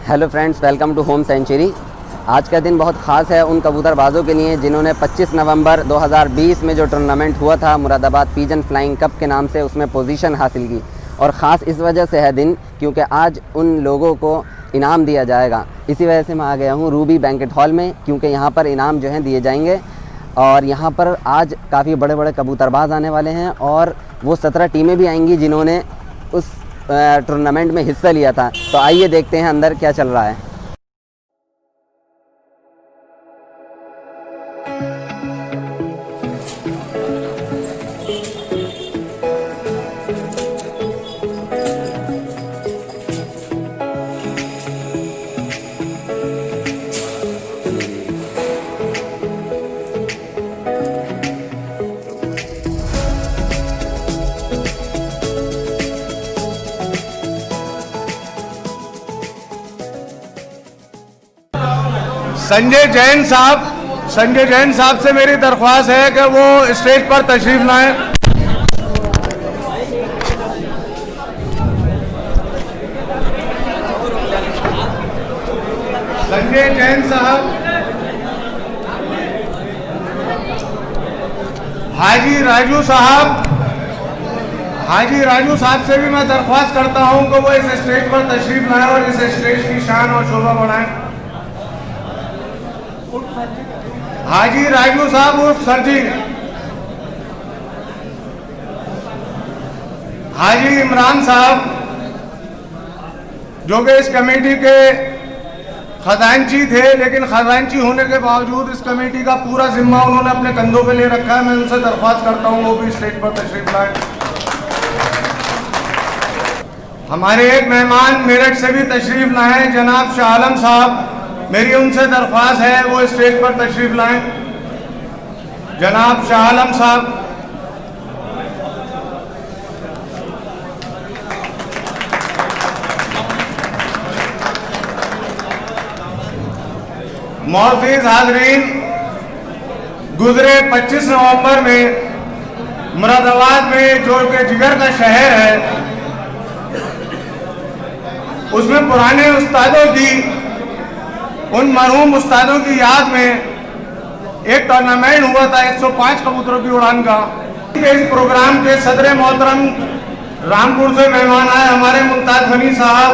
Hello friends, welcome to home century. आज का दिन बहुत ख़ास है उन कबूतरबाजों के लिए जिन्होंने 25 नवंबर 2020 में जो टूर्नामेंट हुआ था मुरादाबाद पिजन फ्लाइंग कप के नाम से, उसमें पोजीशन हासिल की। और ख़ास इस वजह से है दिन क्योंकि आज उन लोगों को इनाम दिया जाएगा। इसी वजह से मैं आ गया हूँ रूबी बैंकेट हॉल में, क्योंकि यहाँ पर इनाम जो हैं दिए जाएंगे। और यहाँ पर आज काफ़ी बड़े बड़े कबूतरबाज आने वाले हैं और वो 17 टीमें भी आएंगी जिन्होंने उस टूर्नामेंट में हिस्सा लिया था। तो आइए देखते हैं अंदर क्या चल रहा है। संजय जैन साहब से मेरी दरख्वास्त है कि वो स्टेज पर तशरीफ लाएं। संजय जैन साहब, हाजी राजू साहब से भी मैं दरख्वास्त करता हूं कि वो इस स्टेज पर तशरीफ लाएं और इस स्टेज की शान और शोभा बढ़ाएं। हाजी राजू साहब उर्फ सर जी, हाजी इमरान साहब जो कि इस कमेटी के खजांची थे, लेकिन खजांची होने के बावजूद इस कमेटी का पूरा जिम्मा उन्होंने अपने कंधों पे ले रखा है। मैं उनसे दरख्वास्त करता हूं वो भी स्टेज पर तशरीफ लाएं। हमारे एक मेहमान मेरठ से भी तशरीफ लाएं, जनाब शाह आलम साहब। मेरी उनसे दरख्वास्त है वो स्टेज पर तशरीफ लाएं। जनाब शाह आलम साहब, मौजूद हाज़रीन, गुजरे 25 नवंबर में मुरादाबाद में जो कि जिगर का शहर है, उसमें पुराने उस्तादों की, उन मरहूम उस्तादों की याद में एक टूर्नामेंट हुआ था 105 कबूतरों की उड़ान का। इस प्रोग्राम के सदर मोहतरम रामपुर से मेहमान आए हमारे मुमताज गनी साहब।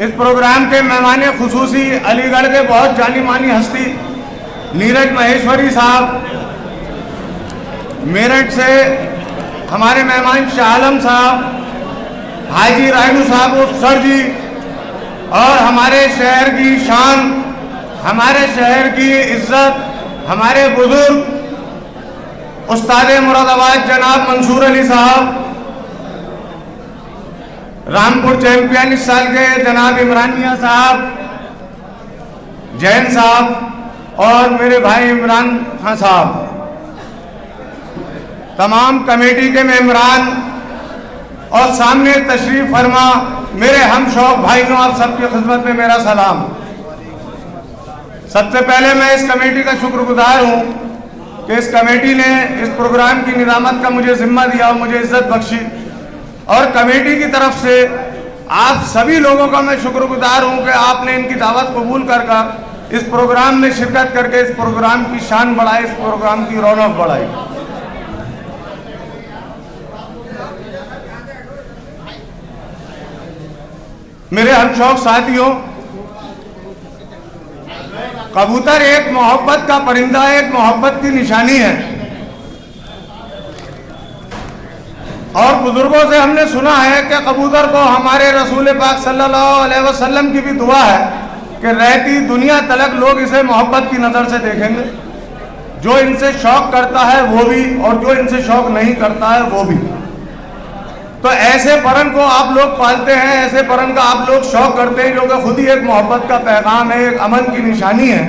इस प्रोग्राम के मेहमान खुसूसी अलीगढ़ के बहुत जानी मानी हस्ती नीरज महेश्वरी साहब। मेरठ से हमारे मेहमान शाह आलम साहब, हाजी राजू साहब सर जी, और हमारे शहर की शान, हमारे शहर की इज्जत, हमारे बुजुर्ग उस्ताद मुरादाबाद जनाब मंसूर अली साहब, रामपुर चैंपियन इस साल के जनाब इमरान मियां साहब, जैन साहब और मेरे भाई इमरान खान साहब, तमाम कमेटी के मेंबरान और सामने तशरीफ फरमा मेरे हम शौक भाइयों, आप सबकी खिदमत में मेरा सलाम। सबसे पहले मैं इस कमेटी का शुक्रगुजार हूं कि इस कमेटी ने इस प्रोग्राम की निजामत का मुझे जिम्मा दिया और मुझे इज्जत बख्शी। और कमेटी की तरफ से आप सभी लोगों का मैं शुक्रगुजार हूं कि आपने इनकी दावत कबूल कर इस प्रोग्राम में शिरकत करके इस प्रोग्राम की शान बढ़ाई, इस प्रोग्राम की रौनक बढ़ाई। मेरे हमशौक साथियों, कबूतर एक मोहब्बत का परिंदा है, एक मोहब्बत की निशानी है। और बुजुर्गों से हमने सुना है कि कबूतर को हमारे रसूल पाक सल्लल्लाहु अलैहि वसल्लम की भी दुआ है कि रहती दुनिया तलक लोग इसे मोहब्बत की नज़र से देखेंगे। जो इनसे शौक करता है वो भी, और जो इनसे शौक नहीं करता है वो भी। तो ऐसे परन को आप लोग पालते हैं, ऐसे परन का आप लोग शौक करते हैं, जो कि खुद ही एक मोहब्बत का पैगाम है, एक अमन की निशानी है।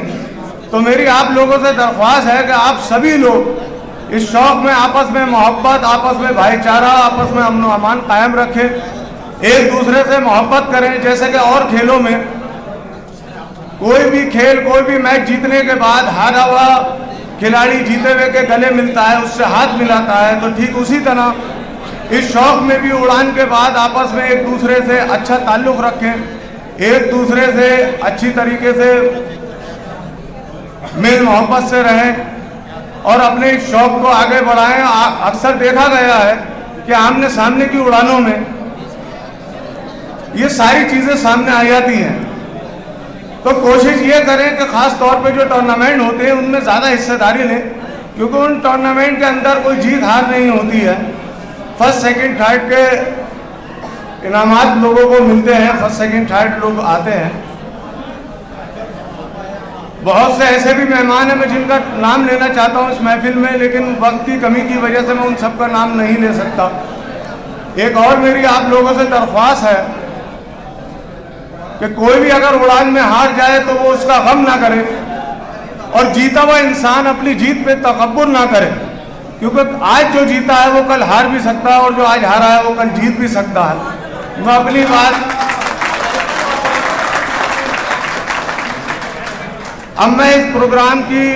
तो मेरी आप लोगों से दरख्वास्त है कि आप सभी लोग इस शौक में आपस में मोहब्बत, आपस में भाईचारा, आपस में अमन व अमान कायम रखें, एक दूसरे से मोहब्बत करें। जैसे कि और खेलों में कोई भी खेल, कोई भी मैच जीतने के बाद हारा हुआ खिलाड़ी जीते हुए के गले मिलता है, उससे हाथ मिलाता है। तो ठीक उसी तरह इस शौक में भी उड़ान के बाद आपस में एक दूसरे से अच्छा ताल्लुक़ रखें, एक दूसरे से अच्छी तरीके से मेल मोहब्बत से रहें और अपने इस शौक को आगे बढ़ाएं। अक्सर देखा गया है कि आमने सामने की उड़ानों में ये सारी चीज़ें सामने आ जाती हैं, तो कोशिश ये करें कि ख़ास तौर पे जो टूर्नामेंट होते हैं उनमें ज़्यादा हिस्सेदारी लें, क्योंकि उन टूर्नामेंट के अंदर कोई जीत हार नहीं होती है। फर्स्ट सेकंड थर्ड के इनामात लोगों को मिलते हैं, फर्स्ट सेकंड थर्ड लोग आते हैं। बहुत से ऐसे भी मेहमान हैं मैं जिनका नाम लेना चाहता हूं इस महफिल में, लेकिन वक्त की कमी की वजह से मैं उन सबका नाम नहीं ले सकता। एक और मेरी आप लोगों से दरख्वास्त है कि कोई भी अगर उड़ान में हार जाए तो वो उसका गम ना करे और जीता हुआ इंसान अपनी जीत पे तकब्बुर ना करे, क्योंकि आज जो जीता है वो कल हार भी सकता है और जो आज हारा है वो कल जीत भी सकता है। मैं अपनी बात अब मैं इस प्रोग्राम की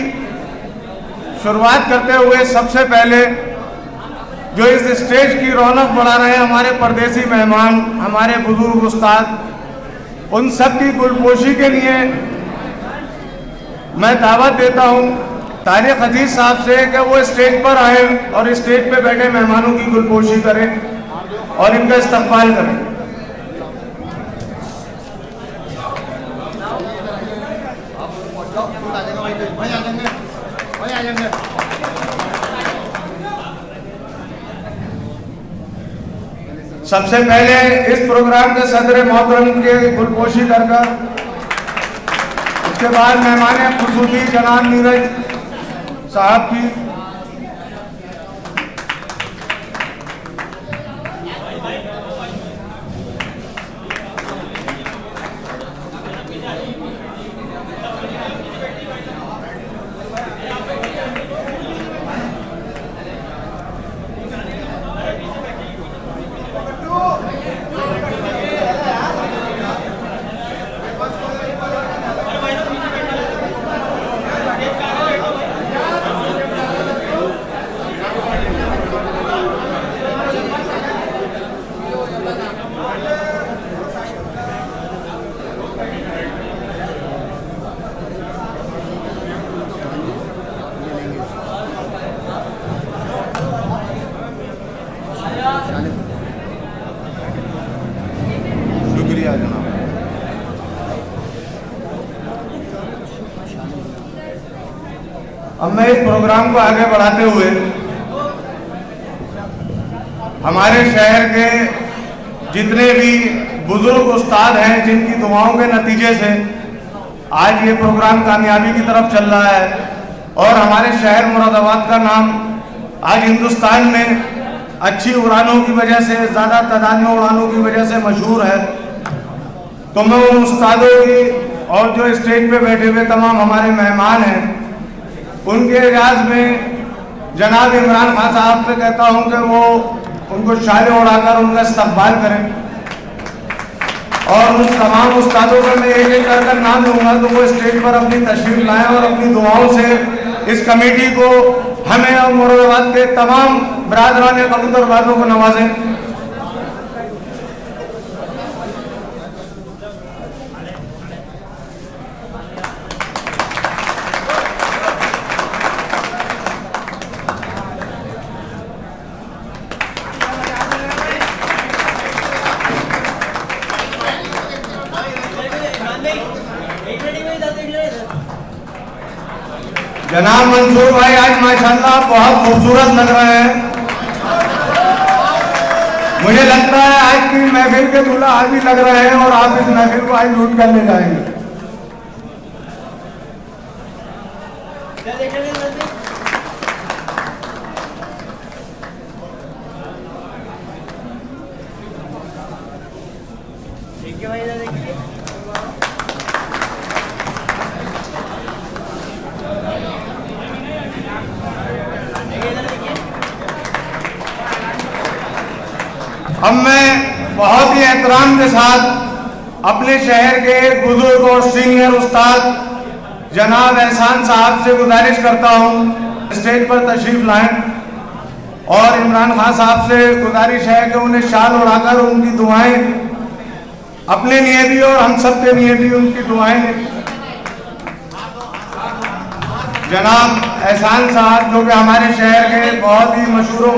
शुरुआत करते हुए सबसे पहले जो इस स्टेज की रौनक बढ़ा रहे हैं हमारे परदेसी मेहमान, हमारे बुजुर्ग उस्ताद, उन सब की गुलपोशी के लिए मैं दावत देता हूं तारिक अजीज साहब से कि वो स्टेज पर आए और स्टेज पे बैठे मेहमानों की गुलपोशी करें और इनका इस्तकबाल करें। सबसे पहले इस प्रोग्राम के सदर मोहतरम के गुलपोशी कर उसके बाद मेहमान खुसूसी जनाब नीरज साहब की शुक्रिया जनाब। अब मैं इस प्रोग्राम को आगे बढ़ाते हुए हमारे शहर के जितने भी बुजुर्ग उस्ताद हैं जिनकी दुआओं के नतीजे से आज ये प्रोग्राम कामयाबी की तरफ चल रहा है और हमारे शहर मुरादाबाद का नाम आज हिंदुस्तान में अच्छी उड़ानों की वजह से, ज़्यादा तादाद में उड़ानों की वजह से मशहूर है, तो मैं उन उस्तादों की और जो स्टेज पे बैठे हुए तमाम हमारे मेहमान हैं उनके एजाज में जनाब इमरान खान साहब से कहता हूं कि वो उनको शाले उड़ाकर उनका इस्तकबाल करें और उस तमाम उस्तादों का मैं एक एक कर नाम लूँगा तो वो स्टेज पर अपनी तशरीफ लाएं और अपनी दुआओं से इस कमेटी को, हमें और मुरादाबाद के तमाम बरादरान कबूतरबाजों को नवाजें। जनाब मंसूर भाई आज माशाल्लाह बहुत खूबसूरत लग रहे हैं। मुझे लगता है आज की महफिल के दूल्हा आज भी लग रहे हैं और आप इस महफिल को आज लूट कर ले जाएंगे। अब मैं बहुत ही एहतराम के साथ अपने शहर के बुजुर्ग और सीनियर उस्ताद जनाब एहसान साहब से गुजारिश करता हूं स्टेज पर तशरीफ लाएं और इमरान खान साहब से गुजारिश है कि उन्हें शाल उड़ाकर उनकी दुआएं अपने लिए भी और हम सब के लिए भी उनकी दुआएं लें। जनाब एहसान साहब जो कि हमारे शहर के बहुत ही मशहूर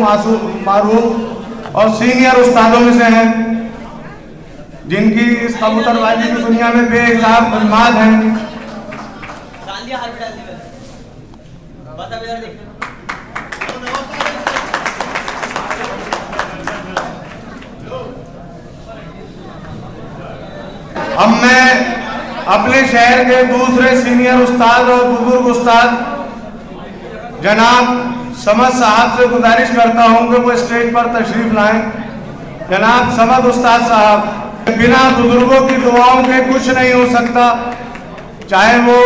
मारूफ और सीनियर उस्तादों में से हैं, जिनकी इस कबूतरबाजी की दुनिया में बेहिसाब खिदमत हैं। अब मैं अपने शहर के दूसरे सीनियर उस्ताद और बुजुर्ग उस्ताद जनाब समद साहब से गुजारिश करता हूं कि वो स्टेज पर तशरीफ लाएं। जनाब समद उस्ताद साहब, बिना बुजुर्गों की दुआओं के कुछ नहीं हो सकता, चाहे वो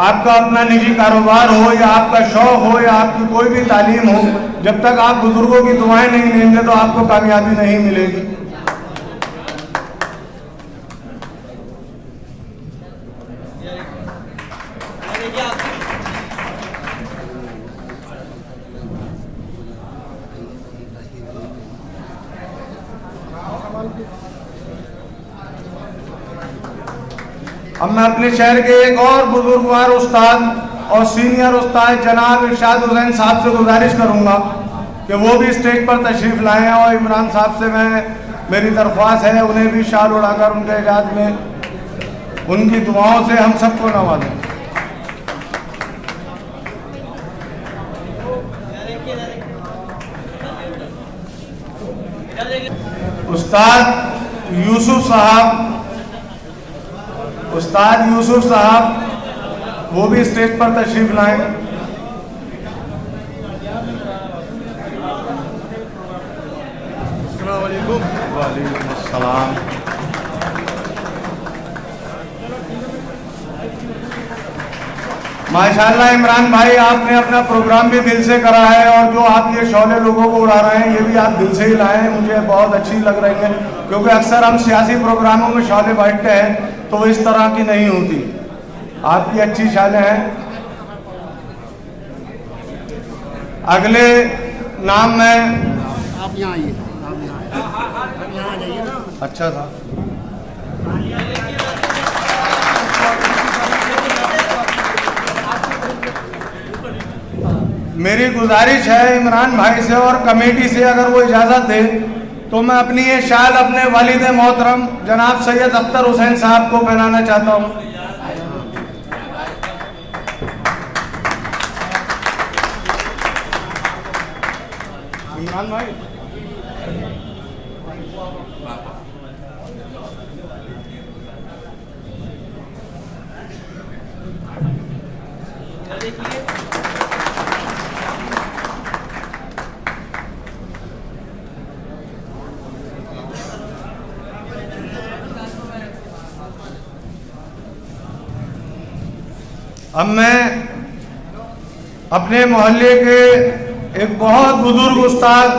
आपका अपना निजी कारोबार हो या आपका शौक हो या आपकी कोई भी तालीम हो, जब तक आप बुजुर्गों की दुआएं नहीं लेंगे तो आपको कामयाबी नहीं मिलेगी। अब मैं अपने शहर के एक और बुजुर्गवार उस्ताद और सीनियर उस्ताद जनाब इरशाद हुसैन साहब से गुजारिश करूंगा कि वो भी स्टेज पर तशरीफ लाएं और इमरान साहब से मेरी दरख्वास्त है उन्हें भी शाल उड़ाकर उनके एजाज में उनकी दुआओं से हम सबको नवाजें। उस्ताद यूसुफ साहब वो भी स्टेज पर तशरीफ लाएं। वालेकुम अस्सलाम। माशाल्लाह इमरान भाई, आपने अपना प्रोग्राम भी दिल से करा है और जो आप ये शौले लोगों को उड़ा रहे हैं ये भी आप दिल से ही लाए हैं, मुझे बहुत अच्छी लग रही है, क्योंकि अक्सर हम सियासी प्रोग्रामों में शौले बांटते हैं तो वो इस तरह की नहीं होती। आपकी अच्छी शालें हैं। अगले नाम में आप यहाँ आइए, आप यहाँ जाइए ना। अच्छा था। मेरी गुजारिश है इमरान भाई से और कमेटी से, अगर वो इजाज़त दे तो मैं अपनी ये शाल अपने वालिद मोहतरम जनाब सैयद अख्तर हुसैन साहब को पहनाना चाहता हूँ। इमरान भाई, अब मैं अपने मोहल्ले के एक बहुत बुजुर्ग उस्ताद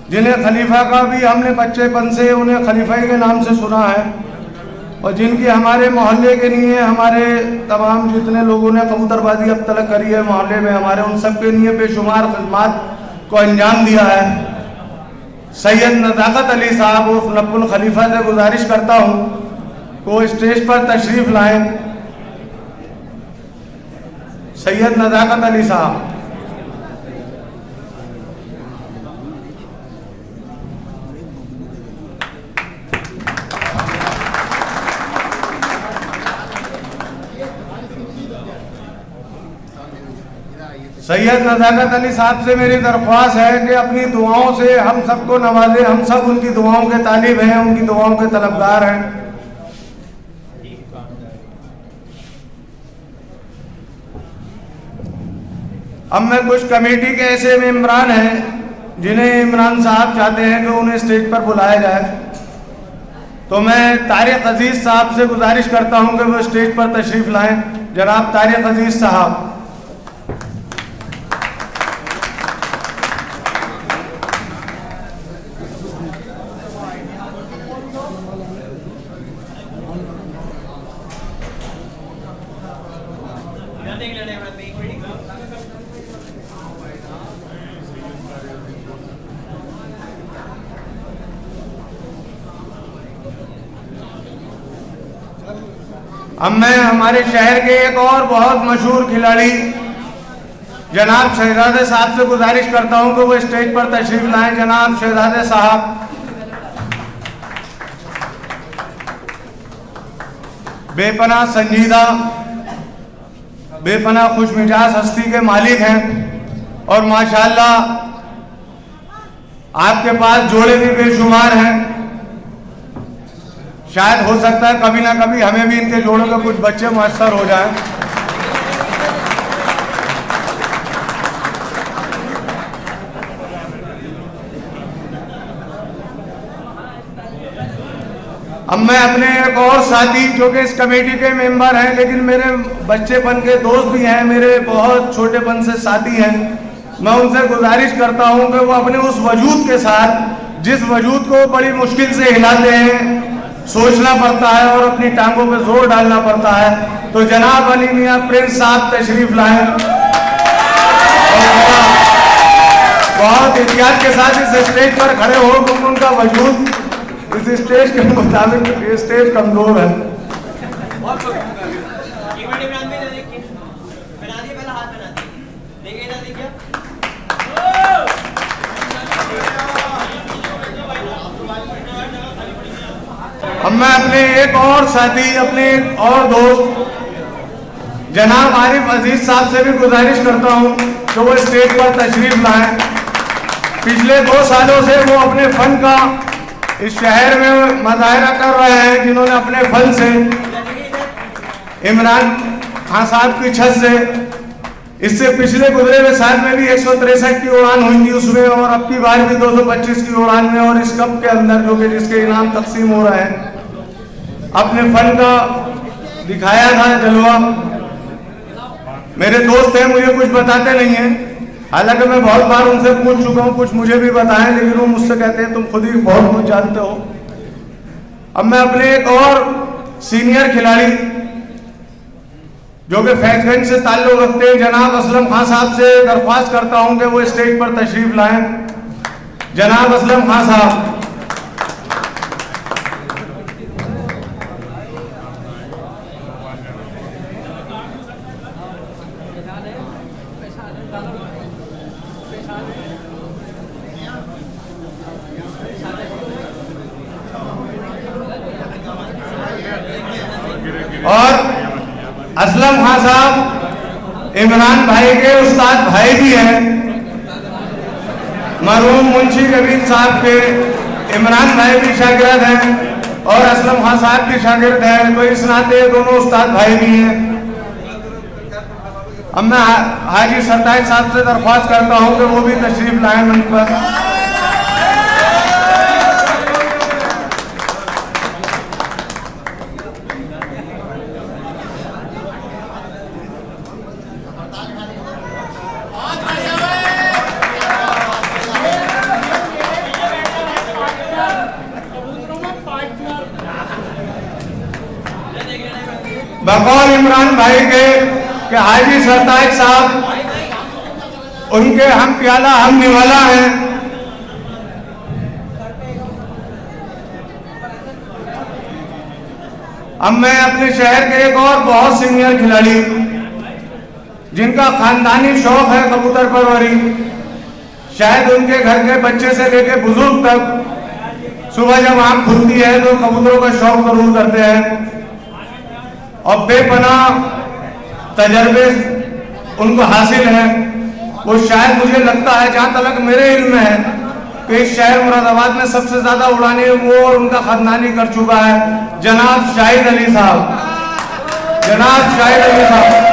जिन्हें खलीफा का भी हमने बच्चेपन से उन्हें खलीफाई के नाम से सुना है और जिनकी हमारे मोहल्ले के लिए हमारे तमाम जितने लोगों ने कबूतरबाजी अब तक करी है मोहल्ले में हमारे, उन सब के लिए बेशुमार खिदमत को अंजाम दिया है, सैयद नज़ाकत अली साहब उर्फ नब्बुल खलीफा से गुजारिश करता हूँ को स्टेज पर तशरीफ लाएं। सैयद नज़ाकत अली साहब। सैयद नज़ाकत अली साहब से मेरी दरख्वास्त है कि अपनी दुआओं से हम सबको नवाजे। हम सब उनकी दुआओं के तालिब हैं, उनकी दुआओं के तलबगार हैं। अब मैं कुछ कमेटी के ऐसे मेंबरान हैं जिन्हें इमरान साहब चाहते हैं कि उन्हें स्टेज पर बुलाया जाए, तो मैं तारिक अजीज साहब से गुजारिश करता हूं कि वो स्टेज पर तशरीफ लाएं। जनाब तारिक अजीज साहब। अब मैं हमारे शहर के एक और बहुत मशहूर खिलाड़ी जनाब शहजादे साहब से गुजारिश करता हूं कि वो स्टेज पर तशरीफ लाएं। जनाब शहजादे साहब बेपनाह संजीदा, बेपनाह खुशमिजाज हस्ती के मालिक हैं और माशाल्लाह आपके पास जोड़े भी बेशुमार हैं। शायद हो सकता है कभी ना कभी हमें भी इनके जोड़ों के कुछ बच्चे मुयस्सर हो जाएं। अब मैं अपने एक और साथी जो कि इस कमेटी के मेंबर हैं लेकिन मेरे बच्चेपन के दोस्त भी हैं, मेरे बहुत छोटेपन से साथी हैं, मैं उनसे गुजारिश करता हूं कि वो अपने उस वजूद के साथ जिस वजूद को बड़ी मुश्किल से हिलाते हैं, सोचना पड़ता है और अपनी टांगों पे जोर डालना पड़ता है, तो जनाब अली मियां प्रिंस साहब तशरीफ लाएं और बहुत एहतियात के साथ इस स्टेज पर खड़े हो क्योंकि उनका वजूद इस स्टेज के मुताबिक ये स्टेज कमजोर है। अब मैं अपने एक और साथी, अपने एक और दोस्त जनाब आरिफ अजीज साहब से भी गुजारिश करता हूं कि वो स्टेज पर तशरीफ लाएं। पिछले 2 सालों से वो अपने फन का इस शहर में मुजाहरा कर रहे हैं, जिन्होंने अपने फन से इमरान खान साहब की छत से, इससे पिछले गुजरे हुए साल में भी 163 की उड़ान हुई थी उसमें, और अब की बार भी 225 की उड़ान में, और इस कप के अंदर जो कि जिसके इनाम तकसीम हो रहे हैं, अपने फन का दिखाया था जलवा। मेरे दोस्त हैं, मुझे कुछ बताते नहीं हैं, हालांकि मैं बहुत बार उनसे पूछ चुका हूं कुछ मुझे भी बताएं, लेकिन वो मुझसे कहते हैं तुम खुद ही बहुत कुछ जानते हो। अब मैं अपने एक और सीनियर खिलाड़ी जो कि फैजगंज से ताल्लुक रखते हैं जनाब असलम खान साहब से दरख्वास्त करता हूं कि वो स्टेज पर तशरीफ लाएं। जनाब असलम खान साहब। और असलम खान साहब इमरान भाई के उस्ताद भाई भी हैं, मरहूम मुंशी कबीर साहब के इमरान भाई भी शागिर्द हैं और असलम खान साहब की शागिर्द हैं, तो इस नाते दोनों उस्ताद भाई भी हैं। अब मैं हाजी सरताज साहब से दरख्वास्त करता हूं कि वो भी तशरीफ लाएं मंच पर। बकौल इमरान भाई के कि हाजी सरताज साहब उनके हम प्याला हम निवाला हैं। अब मैं अपने शहर के एक और बहुत सीनियर खिलाड़ी जिनका खानदानी शौक है कबूतर परवरी, शायद उनके घर के बच्चे से लेकर बुजुर्ग तक सुबह जब आंख खुलती है तो कबूतरों का शौक जरूर करते हैं और बेपनाह तजर्बे उनको हासिल है। वो शायद मुझे लगता है, जहां तक मेरे इल्म में है, कि इस शहर मुरादाबाद में सबसे ज्यादा उड़ाने वो और उनका खानदानी कर चुका है। जनाब शाहिद अली साहब, जनाब शाहिद अली साहब।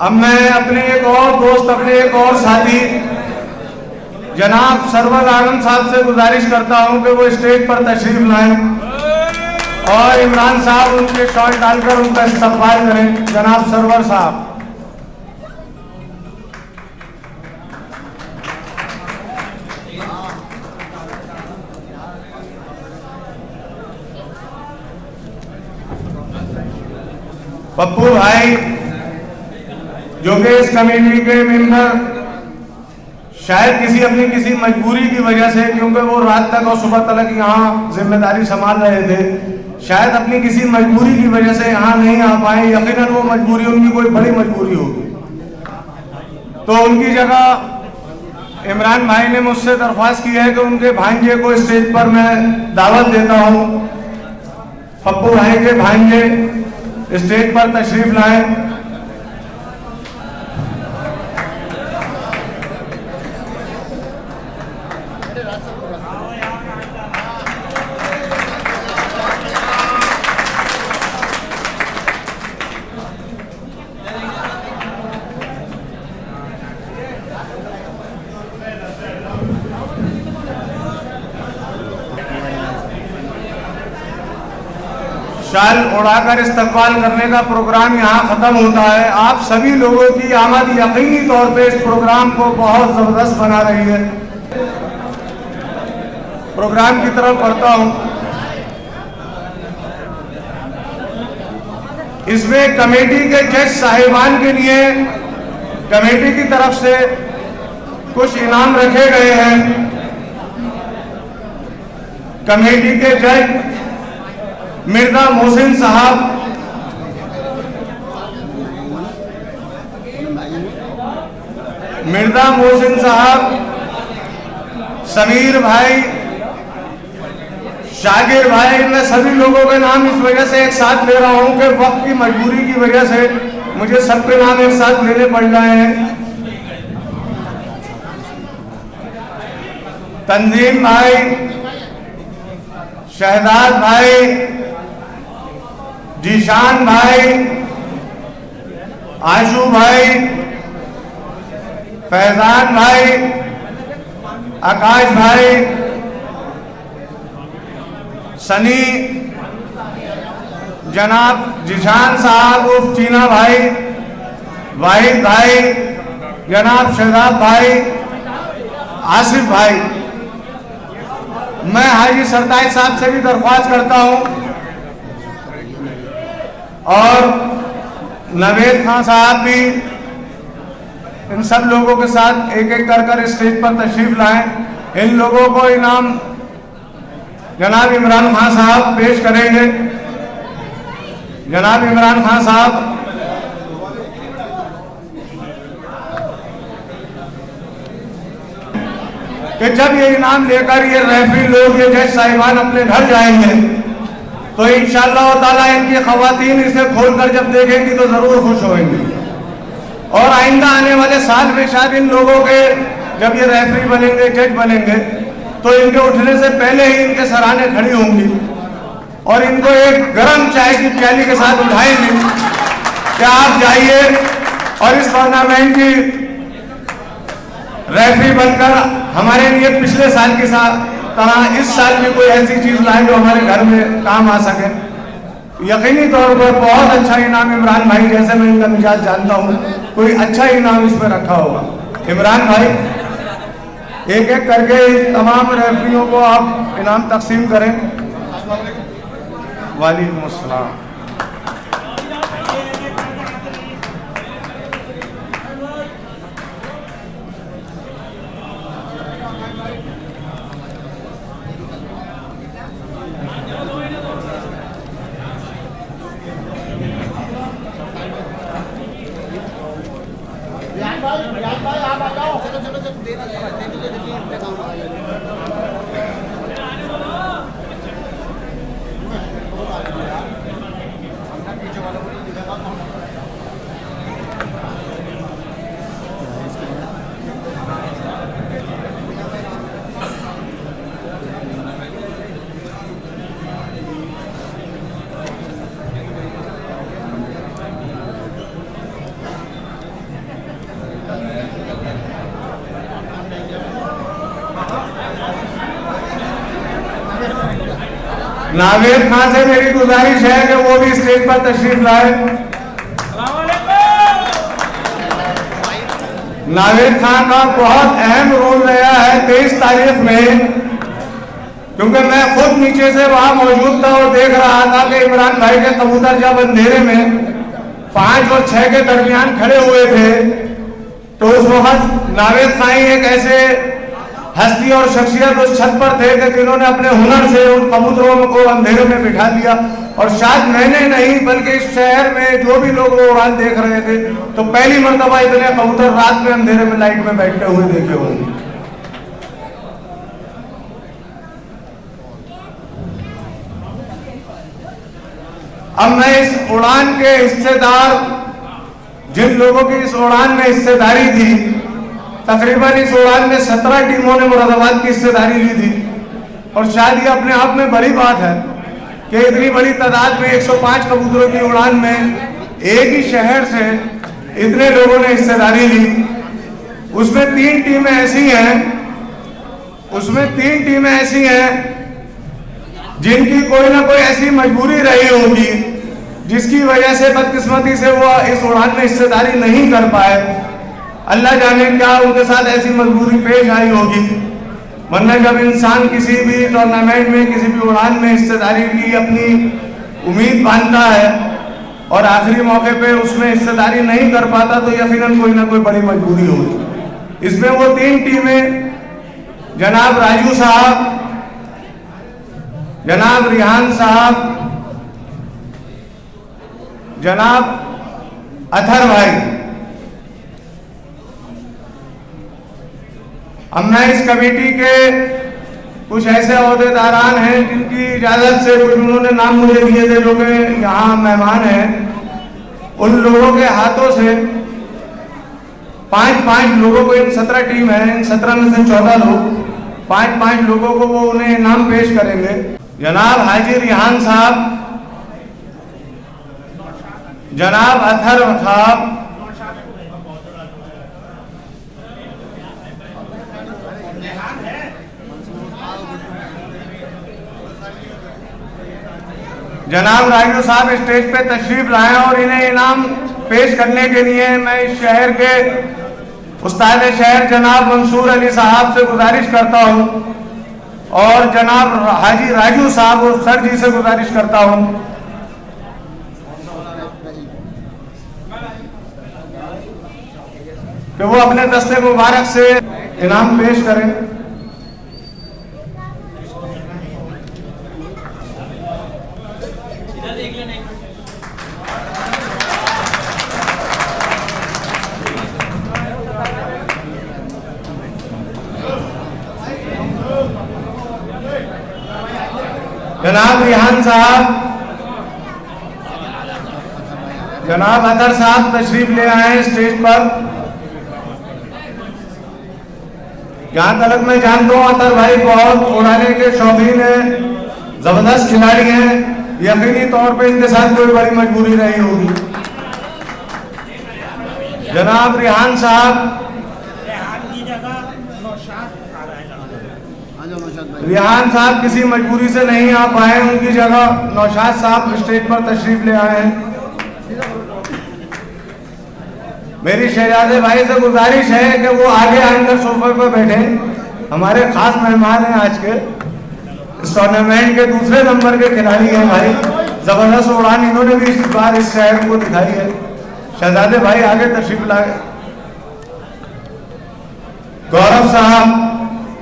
अब मैं अपने एक और दोस्त, अपने एक और साथी जनाब सरवर आलम साहब से गुजारिश करता हूं कि वो स्टेज पर तशरीफ लाएं और इमरान साहब उनके शॉल डालकर उनका इस्तकबाल करें। जनाब सरवर साहब। पप्पू भाई जो कि इस कमेटी के मेंबर शायद किसी मजबूरी की वजह से, क्योंकि वो रात तक और सुबह तक यहाँ जिम्मेदारी संभाल रहे थे, शायद अपनी किसी मजबूरी की वजह से यहाँ नहीं आ पाए। यकीनन वो मजबूरी उनकी कोई बड़ी मजबूरी होगी, तो उनकी जगह इमरान भाई ने मुझसे दरख्वास्त की है कि उनके भांजे को स्टेज पर मैं दावत देता हूँ। पप्पू भाई के भांजे स्टेज पर तशरीफ लाएं। शाल उड़ाकर इस्तकबाल करने का प्रोग्राम यहाँ खत्म होता है। आप सभी लोगों की आमद यकीनी तौर पे इस प्रोग्राम को बहुत जबरदस्त बना रही है। प्रोग्राम की तरफ बढ़ता हूँ। इसमें कमेटी के जज साहिबान के लिए कमेटी की तरफ से कुछ इनाम रखे गए हैं। कमेटी के जज मिर्जा मोहसिन साहब, समीर भाई, शागिर भाई, मैं सभी लोगों के नाम इस वजह से एक साथ ले रहा हूं कि वक्त की मजबूरी की वजह से मुझे सबके नाम एक साथ लेने पड़ रहे हैं। तंजीम भाई, शहजाद भाई, जीशान भाई, आशू भाई, फैजान भाई, आकाश भाई, सनी, जनाब जीशान साहब उर्फ चीना भाई, वाहिद भाई, जनाब शहजाद भाई, आसिफ भाई। मैं हाजी सरताज साहब से भी दरख्वास्त करता हूं और नवेद खान साहब भी इन सब लोगों के साथ एक एक कर स्टेज पर तशरीफ लाएं। इन लोगों को इनाम जनाब इमरान खान साहब पेश करेंगे। जनाब इमरान खान साहब। कि जब ये इनाम लेकर ये रेफरी लोग, ये जज साहिबान अपने घर जाएंगे तो इंशाअल्लाह ताला इनकी खवातीन इसे खोलकर जब देखेंगी तो जरूर खुश होंगी। और आइंदा आने वाले साल में शायद इन लोगों के जब ये रेफरी बनेंगे, जज बनेंगे, तो इनके उठने से पहले ही इनके सराहने खड़ी होंगी और इनको एक गर्म चाय की प्याली के साथ उठाएंगे कि आप जाइए और इस टूर्नामेंट की रेफरी बनकर हमारे लिए पिछले साल की तरह इस साल भी कोई ऐसी चीज लाए जो हमारे घर में काम आ सके। यकीनी तौर पर बहुत अच्छा इनाम इमरान भाई, जैसे मैं इनका मिजाज जानता हूँ, कोई अच्छा इनाम इसमें रखा होगा। इमरान भाई एक एक करके तमाम रेफरियों को आप इनाम तकसीम करें। वालेकुम अस्सलाम। आप आ जाओ। चलो देना नावेद खान से मेरी गुजारिश है कि वो भी स्टेज पर तशरीफ लाए। नावेद खान का बहुत अहम रोल रहा है 23 तारीख में, क्योंकि मैं खुद नीचे से वहां मौजूद था और देख रहा था कि इमरान भाई के कबूतर जब अंधेरे में 5 और 6 के दरमियान खड़े हुए थे, तो उस वक्त नावेद खान एक ऐसे हस्ती और शख्सियत उस छत पर थे कि जिन्होंने अपने हुनर से उन कबूतरों को अंधेरे में बिठा दिया। और शायद मैंने नहीं बल्कि इस शहर में जो भी लोग वो उड़ान देख रहे थे, तो पहली मर्तबा इतने कबूतर रात में अंधेरे में लाइट में बैठते हुए देखे होंगे। अब मैं इस उड़ान के हिस्सेदार, जिन लोगों की इस उड़ान में हिस्सेदारी थी, तकरीबन इस उड़ान में 17 टीमों ने मुरादाबाद की हिस्सेदारी ली थी। और शायद ये अपने आप में बड़ी बात है कि इतनी बड़ी तादाद में 105 कबूतरों की उड़ान में एक ही शहर से इतने लोगों ने हिस्सेदारी ली। उसमें 3 टीमें ऐसी हैं जिनकी कोई ना कोई ऐसी मजबूरी रही होगी जिसकी वजह से बदकिस्मती से वो इस उड़ान में हिस्सेदारी नहीं कर पाए। अल्लाह जाने क्या उनके साथ ऐसी मजबूरी पेश आई होगी, वरना जब इंसान किसी भी टूर्नामेंट में, किसी भी उड़ान में हिस्सेदारी की अपनी उम्मीद बांधता है और आखिरी मौके पे उसमें हिस्सेदारी नहीं कर पाता, तो यकीनन कोई ना कोई बड़ी मजबूरी होगी। इसमें वो 3 टीमें जनाब राजू साहब, जनाब रिहान साहब, जनाब अथर भाई। अब मैं इस कमेटी के कुछ ऐसे अहदेदारान हैं जिनकी इजाजत से कुछ उन्होंने नाम मुझे दिए थे जो कि यहाँ मेहमान हैं, उन लोगों के हाथों से 5-5 लोगों को, इन 17 टीम है, इन 17 में से 14 लोग, 5-5 लोगों को वो उन्हें इनाम पेश करेंगे। जनाब हाजी रिहान साहब, जनाब अथर साहब, जनाब राजू साहब स्टेज पे तशरीफ लाए और इन्हें इनाम पेश करने के लिए मैं इस शहर के उस्ताद शहर जनाब मंसूर अली साहब से गुजारिश करता हूं और जनाब हाजी राजू साहब और सर जी से गुजारिश करता हूं कि वो अपने दस्ते मुबारक से इनाम पेश करें। जनाब रिहान साहब, जनाब अतर साहब तशरीफ ले आए हैं स्टेज पर। जहां तक मैं जानता हूं अतर भाई बहुत उड़ाने के शौकीन हैं, जबरदस्त खिलाड़ी हैं, यकीनी तौर पे इनके साथ कोई बड़ी मजबूरी रही होगी। जनाब रिहान साहब, रिहान साहब किसी मजबूरी से नहीं आ पाए, उनकी जगह नौशाद साहब स्टेज पर तशरीफ ले आए हैं। मेरी शहजादे भाई से गुजारिश है कि वो आगे आकर सोफे पर बैठे। हमारे खास मेहमान हैं आज के, इस टूर्नामेंट के दूसरे नंबर के खिलाड़ी हैं भाई, जबरदस्त उड़ान इन्होंने भी इस बार इस शहर को दिखाई है। शहजादे भाई आगे तशरीफ लाए। गौरव साहब,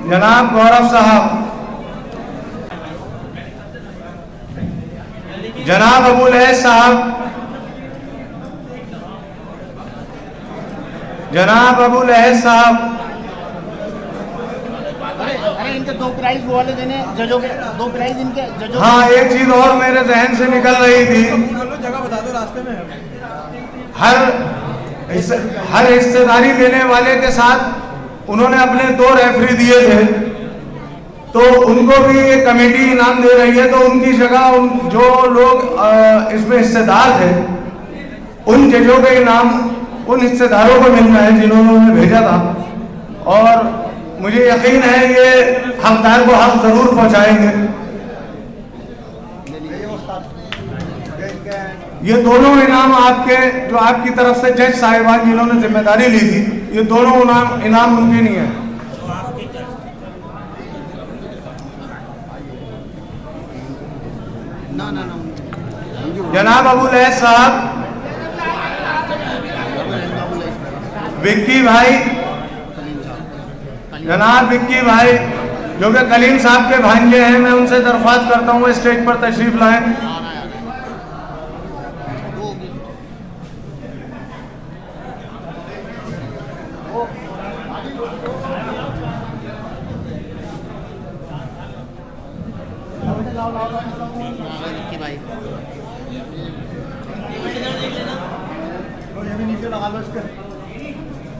जनाब गौरव साहब, जनाब अबुल हैस साहब, जनाब अबुल हैस साहब। अरे इनके 2 प्राइज वो वाले देने जजों के, 2 प्राइज इनके जजों। हाँ, एक चीज और मेरे जहन से निकल रही थी, जगह बता दो रास्ते में। हर हिस्सेदारी देने वाले के साथ उन्होंने अपने 2 रेफरी दिए थे, तो उनको भी ये कमेटी इनाम दे रही है, तो उनकी जगह जो लोग इसमें हिस्सेदार थे उन जजों के इनाम उन हिस्सेदारों को मिल रहे हैं जिन्होंने उन्हें भेजा था। और मुझे यकीन है ये हकदार को हक जरूर पहुंचाएंगे। ये दोनों इनाम आपके, जो आपकी तरफ से जज साहिबान जिन्होंने जिम्मेदारी ली थी, ये दोनों इनाम उनके नहीं है। जनाब अबुल ऐस साहब, विक्की भाई, जनाब विक्की भाई जो कि कलीम साहब के भांजे हैं, मैं उनसे दरख्वास्त करता हूँ वो स्टेज पर तशरीफ लाएं।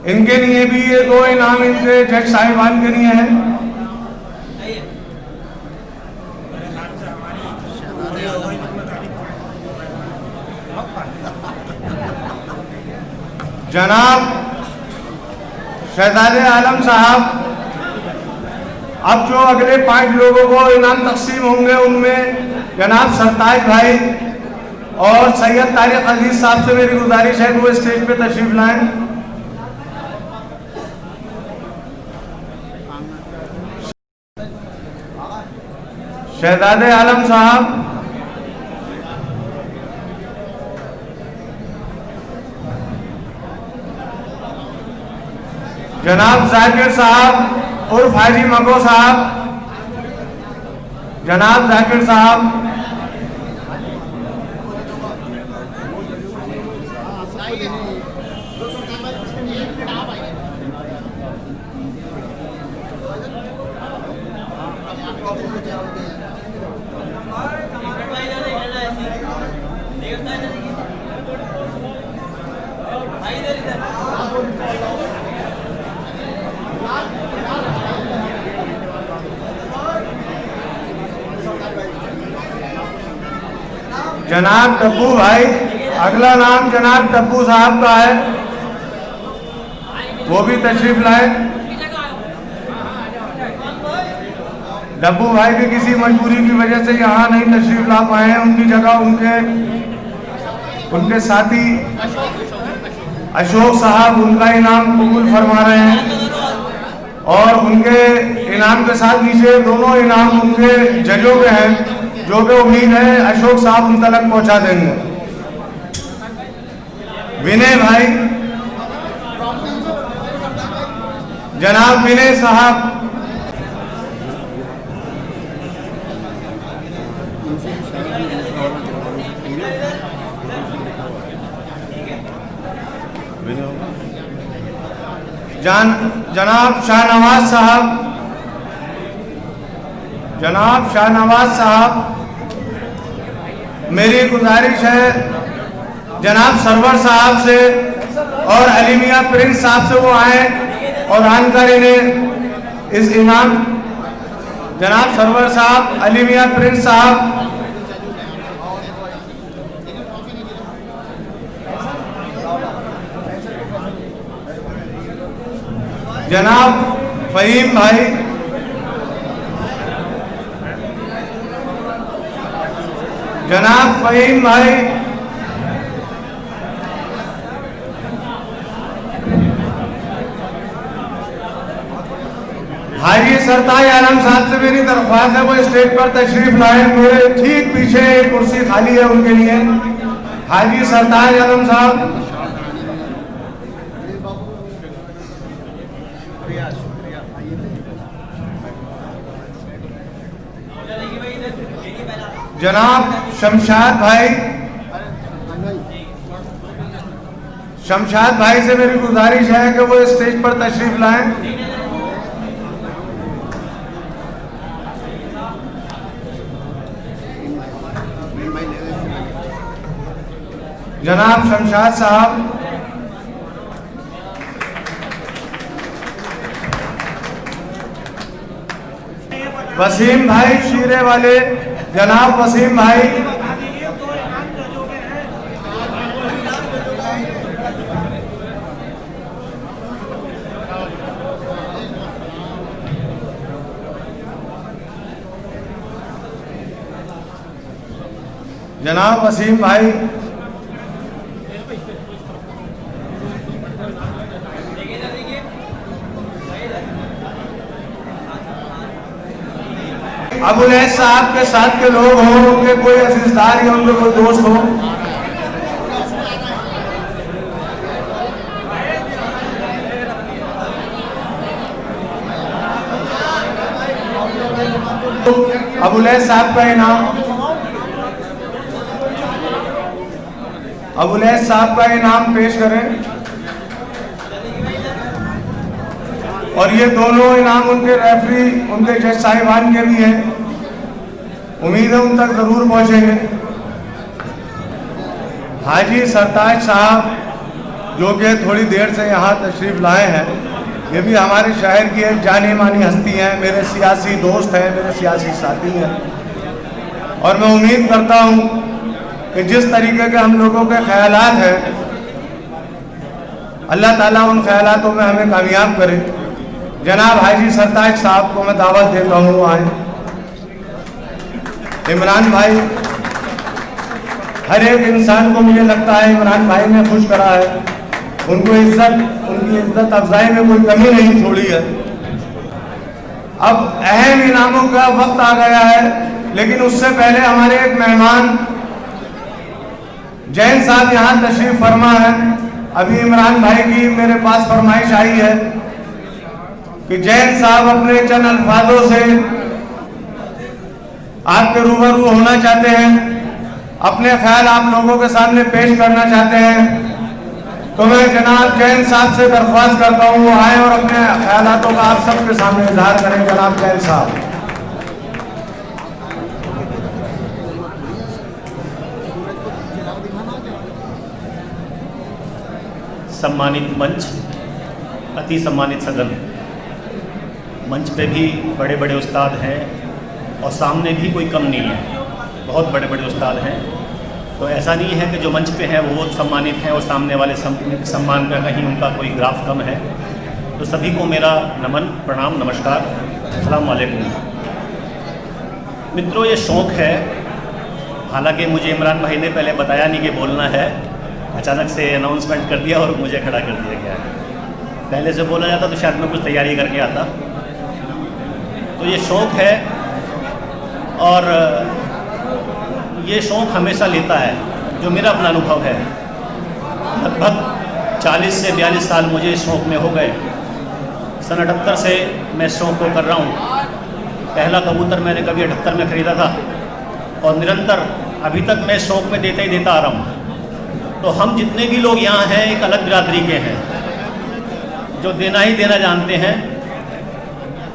इनके लिए भी ये दो इनाम इनके जज साहिबान के लिए हैं। जनाब शहजादे आलम साहब, अब जो अगले 5 लोगों को इनाम तकसीम होंगे उनमें जनाब सरताज भाई और सैयद तारिक अजीज साहब से मेरी गुजारिश है कि वो स्टेज पे तशरीफ लाएं। शहजादे आलम साहब, जनाब जाकिर साहब उर्फ हाजी मको साहब, जनाब जाकिर साहब, जनाब टप्पू भाई, अगला नाम जनाब टप्पू साहब का है, वो भी तशरीफ लाए। टप्पू भाई भी किसी मजबूरी की वजह से यहाँ नहीं तशरीफ ला पाए हैं, उनकी जगह उनके साथी अशोक साहब उनका इनाम कबूल फरमा रहे हैं और उनके इनाम के साथ नीचे दोनों इनाम उनके जजों के हैं, जो कि उम्मीद है अशोक साहब उन तक पहुंचा देंगे। विनय भाई, जनाब विनय साहब, जनाब शाहनवाज साहब, जनाब शाहनवाज साहब, मेरी गुजारिश है जनाब सरवर साहब से और अली मियां प्रिंस साहब से वो आए और आनकर इन्हें इस इनाम, जनाब सरवर साहब, अली मियां प्रिंस साहब, जनाब फहीम भाई, जनाब फहीम भाई, हाजी सरताज आलम साहब से मेरी दरख्वास्त है वो स्टेज पर तशरीफ लाए। मेरे ठीक पीछे एक कुर्सी खाली है उनके लिए। हाजी सरताज आलम साहब, जनाब शमशाद भाई, शमशाद भाई से मेरी गुजारिश है कि वो स्टेज पर तशरीफ लाएं। जनाब शमशाद साहब, वसीम भाई शीरे वाले, जनाब वसीम भाई, जनाब वसीम भाई, अबुलैस साहब के साथ के लोग हों, उनके कोई अजीजदार या उनके कोई दोस्त हो, अबुलैस साहब का इनाम, अबुलैस साहब का इनाम पेश करें। और ये दोनों इनाम उनके रेफरी, उनके जज साहिबान के भी हैं, उम्मीद है उन तक जरूर पहुंचेंगे। हाजी सरताज साहब जो कि थोड़ी देर से यहाँ तशरीफ लाए हैं, ये भी हमारे शहर की एक जानी मानी हस्ती हैं, मेरे सियासी दोस्त हैं, मेरे सियासी साथी हैं। और मैं उम्मीद करता हूँ कि जिस तरीके के हम लोगों के ख्यालात हैं, अल्लाह ताला उन ख्यालातों में हमें कामयाब करे। जनाब हाजी सरताज साहब को मैं दावत देता हूँ आए। इमरान भाई, हर एक इंसान को मुझे लगता है इमरान भाई ने खुश करा है, उनको उनकी इज्जत अफजाई में कोई कमी नहीं छोड़ी है। अब अहम इनामों का वक्त आ गया है, लेकिन उससे पहले हमारे एक मेहमान जैन साहब यहाँ तशरीफ फरमा है। अभी इमरान भाई की मेरे पास फरमाइश आई है कि जैन साहब अपने चंद अल्फाजों से आपके रूबरू होना चाहते हैं, अपने ख्याल आप लोगों के सामने पेश करना चाहते हैं। तो मैं जनाब जैन साहब से दरख्वास्त करता हूँ वो आए और अपने ख्यालातों का आप सबके सामने इजहार करें। जनाब जैन साहब। सम्मानित मंच, अति सम्मानित सदन, मंच पे भी बड़े बड़े उस्ताद हैं और सामने भी कोई कम नहीं है, बहुत बड़े बड़े उस्ताद हैं। तो ऐसा नहीं है कि जो मंच पे हैं वो बहुत सम्मानित हैं और सामने वाले सम्मान का कहीं उनका कोई ग्राफ कम है। तो सभी को मेरा नमन, प्रणाम, नमस्कार, अस्सलाम वालेकुम। मित्रों, ये शौक़ है, हालांकि मुझे इमरान भाई ने पहले बताया नहीं कि बोलना है, अचानक से अनाउंसमेंट कर दिया और मुझे खड़ा कर दिया गया है। पहले से बोला जाता तो शायद मैं कुछ तैयारी करके आता। तो ये शौक़ है और ये शौक़ हमेशा लेता है, जो मेरा अपना अनुभव है। लगभग 40 से 42 साल मुझे इस शौक़ में हो गए। सन 78 से मैं इस शौक़ को कर रहा हूँ। पहला कबूतर मैंने कभी 78 में ख़रीदा था और निरंतर अभी तक मैं इस शौक़ में देता ही देता आ रहा हूँ। तो हम जितने भी लोग यहाँ हैं एक अलग बिरादरी के हैं, जो देना ही देना जानते हैं।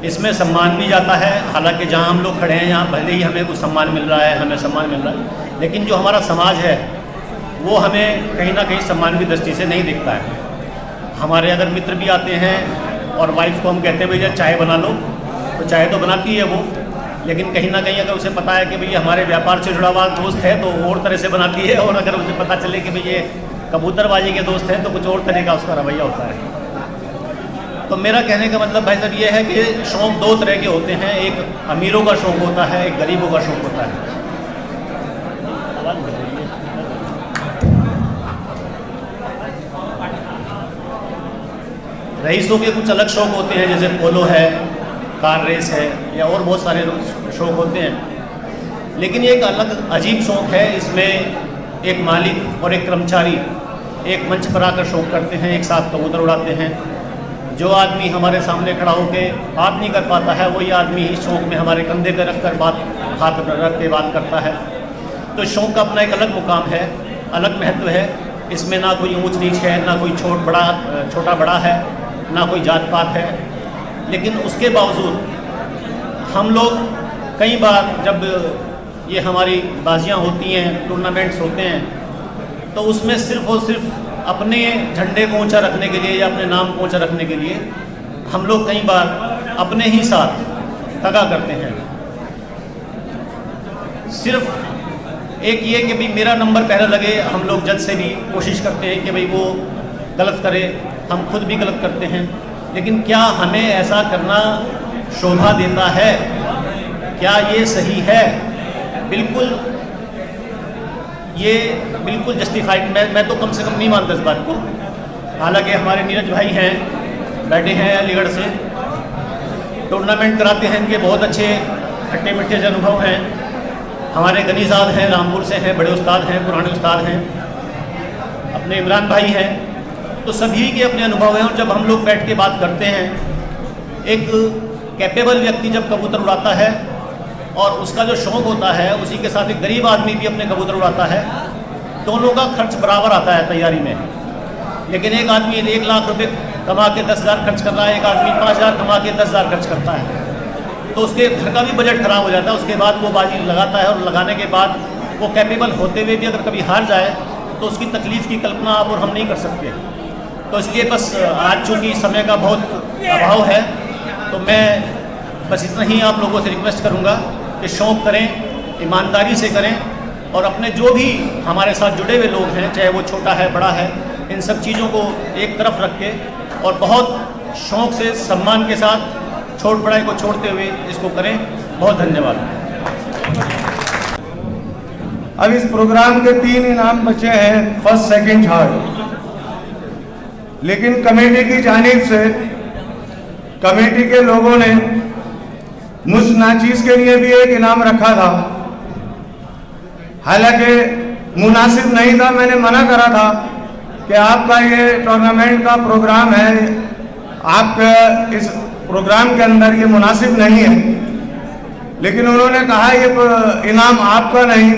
इसमें सम्मान भी जाता है, हालांकि जहाँ हम लोग खड़े हैं यहाँ भले ही हमें कुछ सम्मान मिल रहा है, हमें सम्मान मिल रहा है, लेकिन जो हमारा समाज है वो हमें कहीं ना कहीं सम्मान की दृष्टि से नहीं दिखता है। हमारे अगर मित्र भी आते हैं और वाइफ को हम कहते हैं भैया चाय बना लो, तो चाय तो बनाती है वो, लेकिन कहीं ना कहीं अगर उसे पता है कि भैया हमारे व्यापार से जुड़ा हुआ दोस्त है तो और तरह से बनाती है, और अगर उसे पता चले कि भैया कबूतरबाजी के दोस्त हैं तो कुछ और तरह का उसका रवैया होता है। तो मेरा कहने का मतलब भाई साहब ये है कि शौक़ दो तरह के होते हैं, एक अमीरों का शौक़ होता है, एक गरीबों का शौक़ होता है। रईसों के कुछ अलग शौक़ होते हैं, जैसे पोलो है, कार रेस है, या और बहुत सारे शौक़ होते हैं। लेकिन ये एक अलग अजीब शौक़ है, इसमें एक मालिक और एक कर्मचारी एक मंच पर आकर शौक़ करते हैं, एक साथ कबूतर उड़ाते हैं। जो आदमी हमारे सामने खड़ा होकर बात नहीं कर पाता है, वही आदमी इस शौक़ में हमारे कंधे पर रख कर हाथ रख के बात करता है। तो शौक़ का अपना एक अलग मुकाम है, अलग महत्व है। इसमें ना कोई ऊंच नीच है, ना कोई छोटा बड़ा है, ना कोई जात पात है। लेकिन उसके बावजूद हम लोग कई बार जब ये हमारी बाजियाँ होती हैं, टूर्नामेंट्स होते हैं, तो उसमें सिर्फ़ और सिर्फ अपने झंडे को ऊंचा रखने के लिए या अपने नाम को ऊंचा रखने के लिए हम लोग कई बार अपने ही साथ दगा करते हैं। सिर्फ एक ये कि भाई मेरा नंबर पहले लगे, हम लोग जज से भी कोशिश करते हैं कि भाई वो गलत करे, हम खुद भी गलत करते हैं। लेकिन क्या हमें ऐसा करना शोभा देता है? क्या ये सही है? बिल्कुल ये बिल्कुल जस्टिफाइड, मैं तो कम से कम नहीं मानता इस बात को। हालांकि हमारे नीरज भाई हैं, बैठे हैं अलीगढ़ से, टूर्नामेंट कराते हैं, इनके बहुत अच्छे खट्टे मीठे से अनुभव हैं। हमारे गनीजाद हैं, रामपुर से हैं, बड़े उस्ताद हैं, पुराने उस्ताद हैं, अपने इमरान भाई हैं, तो सभी के अपने अनुभव हैं। और जब हम लोग बैठ के बात करते हैं, एक कैपेबल व्यक्ति जब कबूतर उड़ाता है और उसका जो शौक़ होता है, उसी के साथ एक गरीब आदमी भी अपने कबूतर उड़ाता है, दोनों का खर्च बराबर आता है तैयारी में। लेकिन एक आदमी 1 लाख रुपए कमा के 10,000 खर्च कर रहा है, एक आदमी 5,000 कमा के 10,000 खर्च करता है, तो उसके घर का भी बजट खराब हो जाता है। उसके बाद वो बाजी लगाता है और लगाने के बाद वो कैपेबल होते हुए भी अगर कभी हार जाए तो उसकी तकलीफ़ की कल्पना आप और हम नहीं कर सकते। तो इसलिए बस आज चूँकि समय का बहुत अभाव है, तो मैं बस इतना ही आप लोगों से रिक्वेस्ट करूँगा कि शौक़ करें, ईमानदारी से करें, और अपने जो भी हमारे साथ जुड़े हुए लोग हैं, चाहे वो छोटा है बड़ा है, इन सब चीज़ों को एक तरफ रख के और बहुत शौक़ से, सम्मान के साथ, छोट बड़ाई को छोड़ते हुए इसको करें। बहुत धन्यवाद। अब इस प्रोग्राम के 3 इनाम बचे हैं, फर्स्ट, सेकंड, थर्ड। लेकिन कमेटी की जानिब से कमेटी के लोगों ने मुझ नाचीज के लिए भी एक इनाम रखा था। हालांकि मुनासिब नहीं था, मैंने मना करा था कि आपका ये टूर्नामेंट का प्रोग्राम है, आपका इस प्रोग्राम के अंदर ये मुनासिब नहीं है। लेकिन उन्होंने कहा ये इनाम आपका नहीं,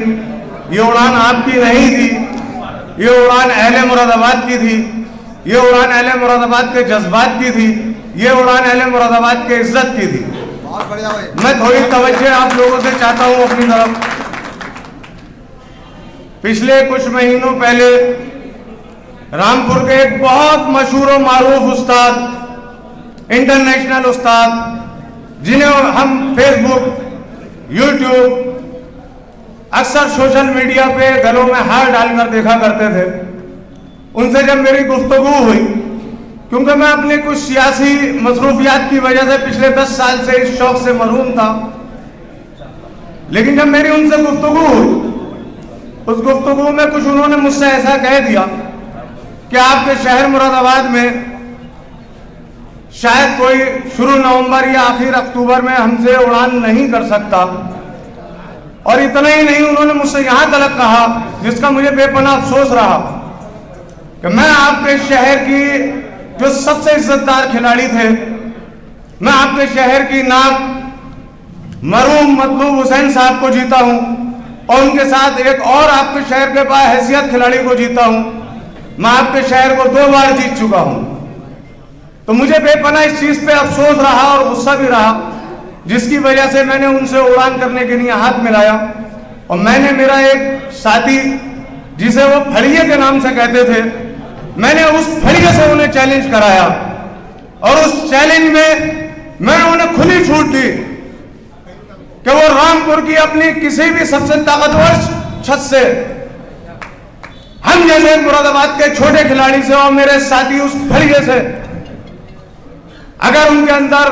ये उड़ान आपकी नहीं थी, ये उड़ान अहले मुरादाबाद की थी, ये उड़ान अहले मुरादाबाद के जज्बात की थी, ये उड़ान अहले मुरादाबाद के इज्जत की थी। मैं थोड़ी तवज्जो आप लोगों से चाहता हूं अपनी तरफ। पिछले कुछ महीनों पहले रामपुर के एक बहुत मशहूर और मारूफ उस्ताद, इंटरनेशनल उस्ताद, जिन्हें हम फेसबुक, यूट्यूब, अक्सर सोशल मीडिया पे गलों में हार डालकर देखा करते थे, उनसे जब मेरी गुफ्तगू हुई, क्योंकि मैं अपने कुछ सियासी मसरूफियात की वजह से पिछले 10 साल से इस शौक से महरूम था, लेकिन जब मेरी उनसे गुफ्तगू हुई, उस गुफ्तगू में कुछ उन्होंने मुझसे ऐसा कह दिया कि आपके शहर मुरादाबाद में शायद कोई शुरू नवंबर या आखिर अक्टूबर में हमसे उड़ान नहीं कर सकता। और इतना ही नहीं, उन्होंने मुझसे यहां तक कहा, जिसका मुझे बेपनाह अफसोस रहा, कि मैं आपके शहर की जो सबसे इज्जतदार खिलाड़ी थे, मैं आपके शहर की नाक मरहूम मतलूब हुसैन साहब को जीता हूं, और उनके साथ एक और आपके शहर के पास हैसियत खिलाड़ी को जीता हूं। मैं आपके शहर को 2 बार जीत चुका हूं। तो मुझे बेपनाह इस चीज पे अफसोस रहा और गुस्सा भी रहा, जिसकी वजह से मैंने उनसे उड़ान करने के लिए हाथ मिलाया। और मैंने मेरा एक साथी, जिसे वो फड़िए के नाम से कहते थे, मैंने उस फड़िए से उन्हें चैलेंज कराया, और उस चैलेंज में मैंने उन्हें खुली छूट दी कि वो रामपुर की अपनी किसी भी सबसे ताकतवर छत से, हम जैसे मुरादाबाद के छोटे खिलाड़ी से और मेरे साथी उस फड़िए से, अगर उनके अंदर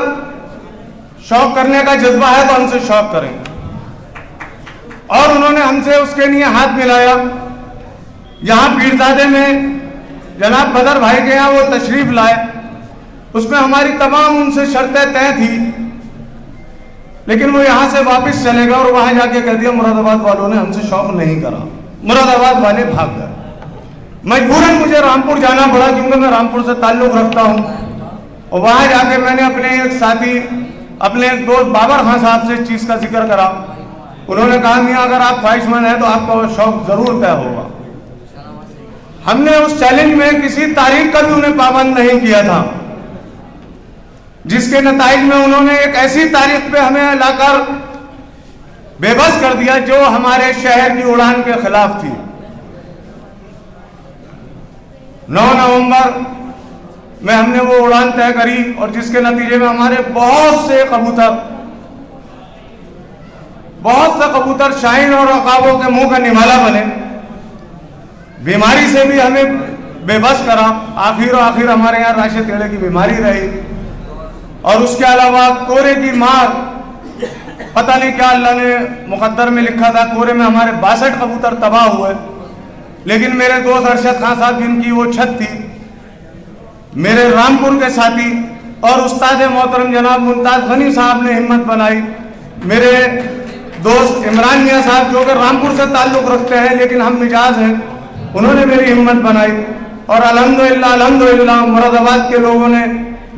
शौक करने का जज्बा है तो हमसे शौक करें। और उन्होंने हमसे उसके लिए हाथ मिलाया। यहां पीरजादे में जनाब बदर भाई के यहाँ वो तशरीफ लाए, उसमें हमारी तमाम उनसे शर्तें तय थी, लेकिन वो यहां से वापस चले गए और वहां जाके कह दिया मुरादाबाद वालों ने हमसे शौक नहीं करा, मुरादाबाद वाले भाग गए। मजबूरन मुझे रामपुर जाना पड़ा, क्योंकि मैं रामपुर से ताल्लुक रखता हूं। और वहां जाके मैंने अपने एक साथी, अपने एक दोस्त बाबर खान साहब से इस चीज का जिक्र करा। उन्होंने कहा मियां अगर आप ख्वाहिशमंद हैं तो आपका वो शौक जरूर तय होगा। हमने उस चैलेंज में किसी तारीख का भी उन्हें पाबंद नहीं किया था, जिसके नताइज में उन्होंने एक ऐसी तारीख पे हमें लाकर बेबस कर दिया जो हमारे शहर की उड़ान के खिलाफ थी। 9 नवंबर में हमने वो उड़ान तय करी, और जिसके नतीजे में हमारे बहुत से कबूतर शाहीन और अकाबों के मुंह का निवाला बने। बीमारी से भी हमें बेबस करा। आखिर हमारे यहाँ राशि टेढ़े की बीमारी रही, और उसके अलावा कोरे की मार, पता नहीं क्या अल्लाह ने मुकद्दर में लिखा था, कोरे में हमारे 62 कबूतर तबाह हुए। लेकिन मेरे दोस्त अरशद खान साहब जिनकी वो छत थी, मेरे रामपुर के साथी और उस्ताद मोहतरम जनाब मुमताज़ गनी साहब ने हिम्मत बनाई। मेरे दोस्त इमरान मियाँ साहब जो कि रामपुर से ताल्लुक़ रखते हैं लेकिन हम मिजाज हैं, उन्होंने मेरी हिम्मत बनाई और अल्हम्दुलिल्लाह अल्हम्दुलिल्लाह मुरादाबाद के लोगों ने,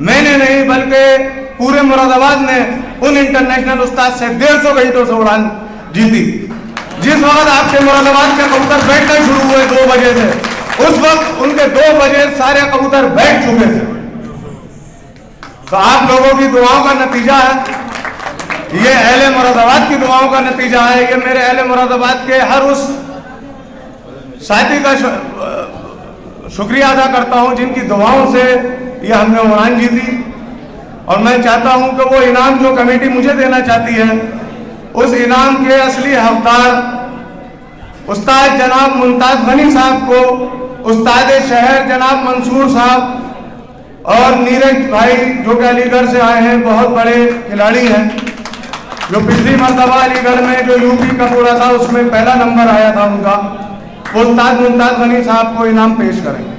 मैंने नहीं बल्कि पूरे मुरादाबाद ने उन इंटरनेशनल उस्ताद से 150 घंटों से उड़ान जीती। जिस वक्त आपके मुरादाबाद के कबूतर बैठना शुरू हुए 2 बजे से, उस वक्त उनके 2 बजे सारे कबूतर बैठ चुके थे। तो आप लोगों की दुआओं का नतीजा है, ये अहले मुरादाबाद की दुआओं का नतीजा है। ये मेरे अहले मुरादाबाद के हर उस साथी का शुक्रिया अदा करता हूं जिनकी दुआओं से ये हमने उड़ान जीती। और मैं चाहता हूं कि वो इनाम जो कमेटी मुझे देना चाहती है, उस इनाम के असली हकदार उस्ताद जनाब मुमताज़ गनी साहब को, उस्ताद शहर जनाब मंसूर साहब और नीरज भाई जो कि अलीगढ़ से आए हैं, बहुत बड़े खिलाड़ी हैं, जो पिछली मरतबा अलीगढ़ में जो यूपी का पूरा था उसमें पहला नंबर आया था उनका, वो उस्ताद मुमताज़ गनी साहब को इनाम पेश करें।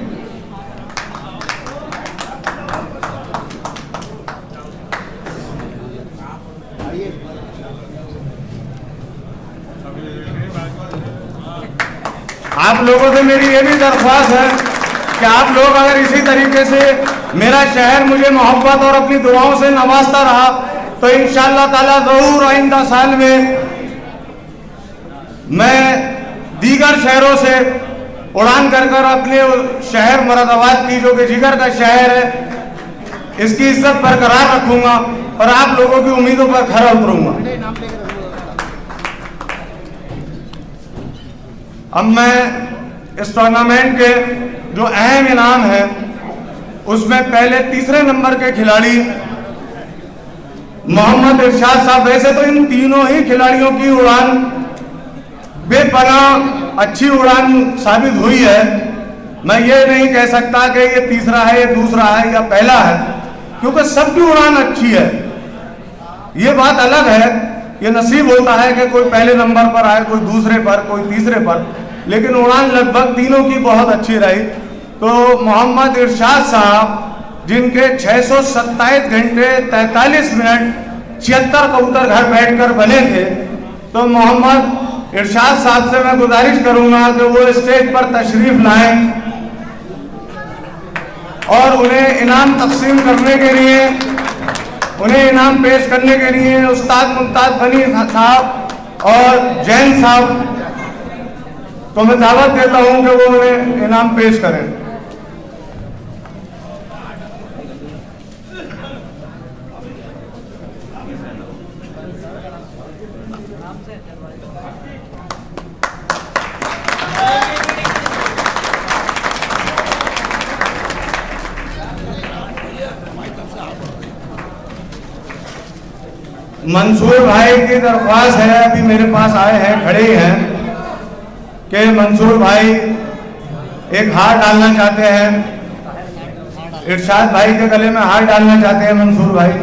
आप लोगों से मेरी ये भी दरख्वास्त है कि आप लोग अगर इसी तरीके से मेरा शहर मुझे मोहब्बत और अपनी दुआओं से नवाजता रहा तो इंशाअल्लाह ताला ज़रूर आइंदा साल में मैं दीगर शहरों से उड़ान कर अपने शहर मुरादाबाद की, जो कि जिगर का शहर है, इसकी इज्जत बरकरार रखूंगा और आप लोगों की उम्मीदों पर खरा उतरूंगा। अब मैं इस टूर्नामेंट के जो अहम इनाम है उसमें पहले तीसरे नंबर के खिलाड़ी मोहम्मद इरशाद साहब, वैसे तो इन तीनों ही खिलाड़ियों की उड़ान बेपनाह अच्छी उड़ान साबित हुई है। मैं ये नहीं कह सकता कि ये तीसरा है, ये दूसरा है या पहला है, क्योंकि सबकी उड़ान अच्छी है। ये बात अलग है, ये नसीब होता है कि कोई पहले नंबर पर आए, कोई दूसरे पर, कोई तीसरे पर, लेकिन उड़ान लगभग तीनों की बहुत अच्छी रही। तो मोहम्मद इरशाद साहब जिनके 627 घंटे 43 मिनट 76 कबूतर घर बैठकर बने थे, तो मोहम्मद इरशाद साहब से मैं गुजारिश करूंगा कि वो स्टेज पर तशरीफ लाएं और उन्हें इनाम तकसीम करने के लिए, उन्हें इनाम पेश करने के लिए उस्ताद मुमताज़ गनी साहब और जैन साहब को मैं दावत देता हूं कि वो उन्हें इनाम पेश करें। मंसूर भाई की दरख्वास्त है, अभी मेरे पास आए हैं, खड़े ही हैं, कि मंसूर भाई एक हार डालना चाहते हैं, इरशाद भाई के गले में हार डालना चाहते हैं मंसूर भाई।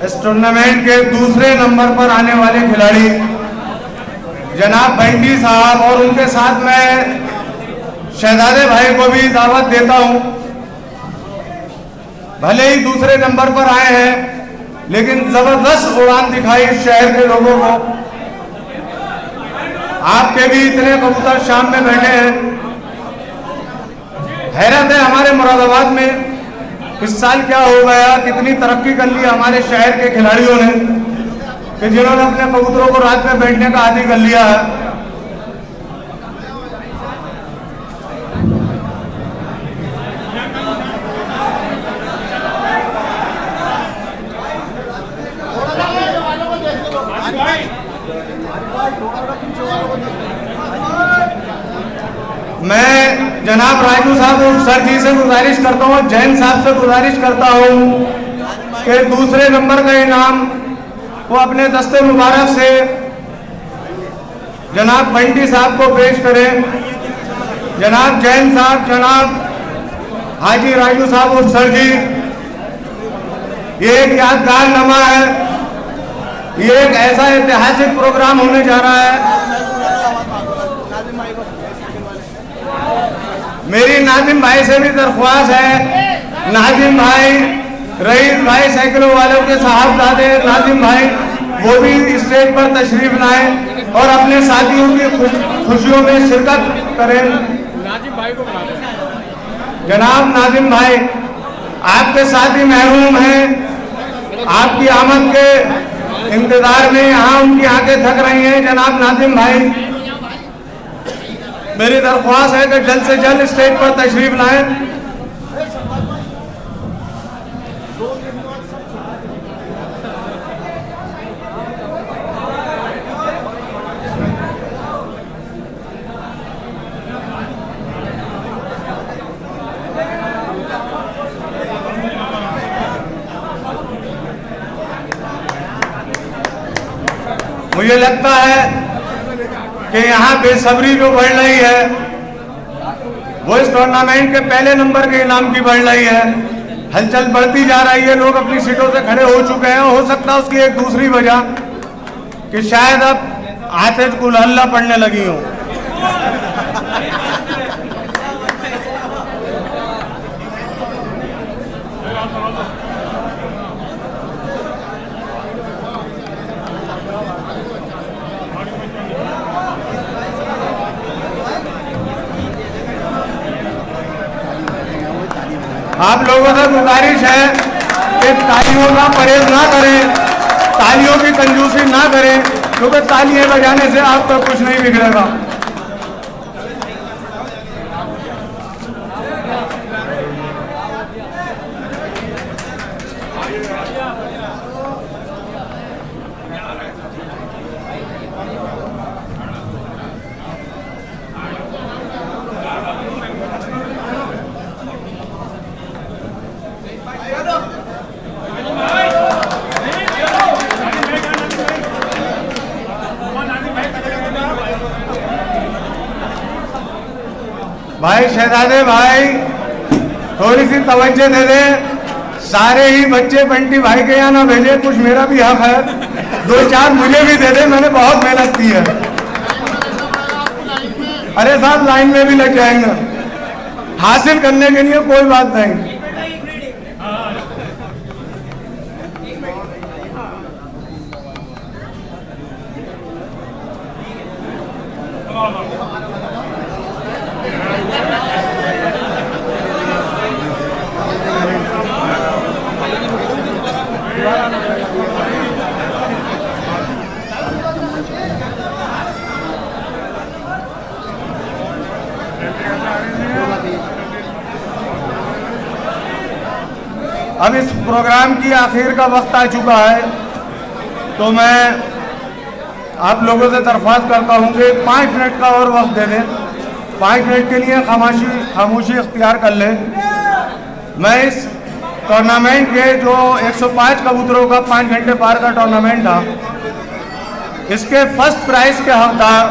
इस टूर्नामेंट के दूसरे नंबर पर आने वाले खिलाड़ी जनाब बंटी साहब, और उनके साथ मैं शहजादे भाई को भी दावत देता हूं। भले ही दूसरे नंबर पर आए हैं, लेकिन जबरदस्त उड़ान दिखाई शहर के लोगों को। आपके भी इतने कबूतर शाम में बैठे हैं। हैरत है हमारे मुरादाबाद में इस साल क्या हो गया, कितनी तरक्की कर ली हमारे शहर के खिलाड़ियों ने कि जिन्होंने अपने कबूतरों को रात में बैठने का आदी कर लिया है। जनाब राजू साहब सर जी से गुजारिश करता हूँ, जैन साहब से गुजारिश करता हूँ कि दूसरे नंबर का इनाम वो अपने दस्ते मुबारक से जनाब बंटी साहब को पेश करें। जनाब जैन साहब, जनाब हाजी राजू साहब और सर जी, ये एक यादगार नमा है, ये एक ऐसा ऐतिहासिक प्रोग्राम होने जा रहा है। मेरी नाजिम भाई से भी दरख्वास्त है, नाजिम भाई, रईस भाई साइकिलों वालों के साहबजादे नाजिम भाई, वो भी स्टेज पर तशरीफ लाएं और अपने साथियों की खुशियों में शिरकत करें। नाजिम भाई को बुला दें। जनाब नाजिम भाई, आपके साथी महरूम हैं, आपकी आमद के इंतजार में यहाँ उनकी आंखें थक रही हैं। जनाब नाजिम भाई, मेरी दरख्वास्त है कि जल्द से जल्द स्टेज पर तशरीफ लाएं। मुझे लगता है कि यहाँ बेसब्री जो बढ़ रही है वो इस टूर्नामेंट के पहले नंबर के इनाम की बढ़ रही है। हलचल बढ़ती जा रही है, लोग अपनी सीटों से खड़े हो चुके हैं। हो सकता है उसकी एक दूसरी वजह कि शायद अब आतिश कुल हल्ला पड़ने लगी हो। आप लोगों से गुजारिश है कि तालियों का परहेज ना करें, तालियों की कंजूसी ना करें, क्योंकि तालियां बजाने से आपका कुछ नहीं बिगड़ेगा। भाई शहजादे भाई, थोड़ी सी तवज्जो दे दे। सारे ही बच्चे बंटी भाई के यहाँ ना भेजे, कुछ मेरा भी हक है, 2-4 मुझे भी दे दे, मैंने बहुत मेहनत की है। अरे साहब लाइन में भी लग जाएंगे, हासिल करने के लिए कोई बात नहीं। अब इस प्रोग्राम की आखिर का वक्त आ चुका है, तो मैं आप लोगों से दरख्वास्त करता हूं कि 5 मिनट का और वक्त दे दें। 5 मिनट के लिए खामोशी इख्तियार कर लें। मैं इस टूर्नामेंट के जो 105 कबूतरों का 5 घंटे पार का टूर्नामेंट था, इसके फर्स्ट प्राइज के हकदार,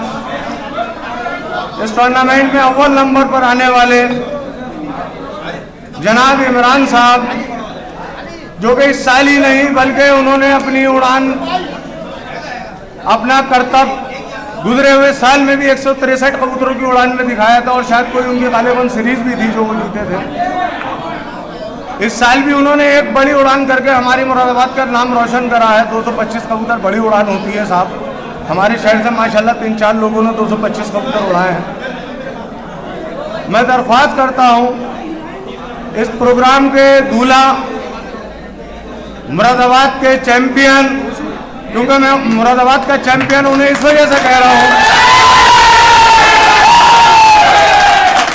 इस टूर्नामेंट में अव्वल नंबर पर आने वाले जनाब इमरान साहब, जो कि इस साल ही नहीं बल्कि उन्होंने अपनी उड़ान, अपना करतब गुजरे हुए साल में भी 163 कबूतरों की उड़ान में दिखाया था, और शायद कोई उनकी गालिबन सीरीज भी थी जो वो जीते थे। इस साल भी उन्होंने एक बड़ी उड़ान करके हमारी मुरादाबाद का नाम रोशन करा है। 225 कबूतर बड़ी उड़ान होती है साहब। हमारे शहर से माशाल्लाह 3-4 लोगों ने 225 कबूतर उड़ाए हैं। मैं दरख्वास्त करता हूँ इस प्रोग्राम के दूल्हा, मुरादाबाद के चैंपियन, क्योंकि मैं मुरादाबाद का चैंपियन उन्हें इस वजह से कह रहा हूँ,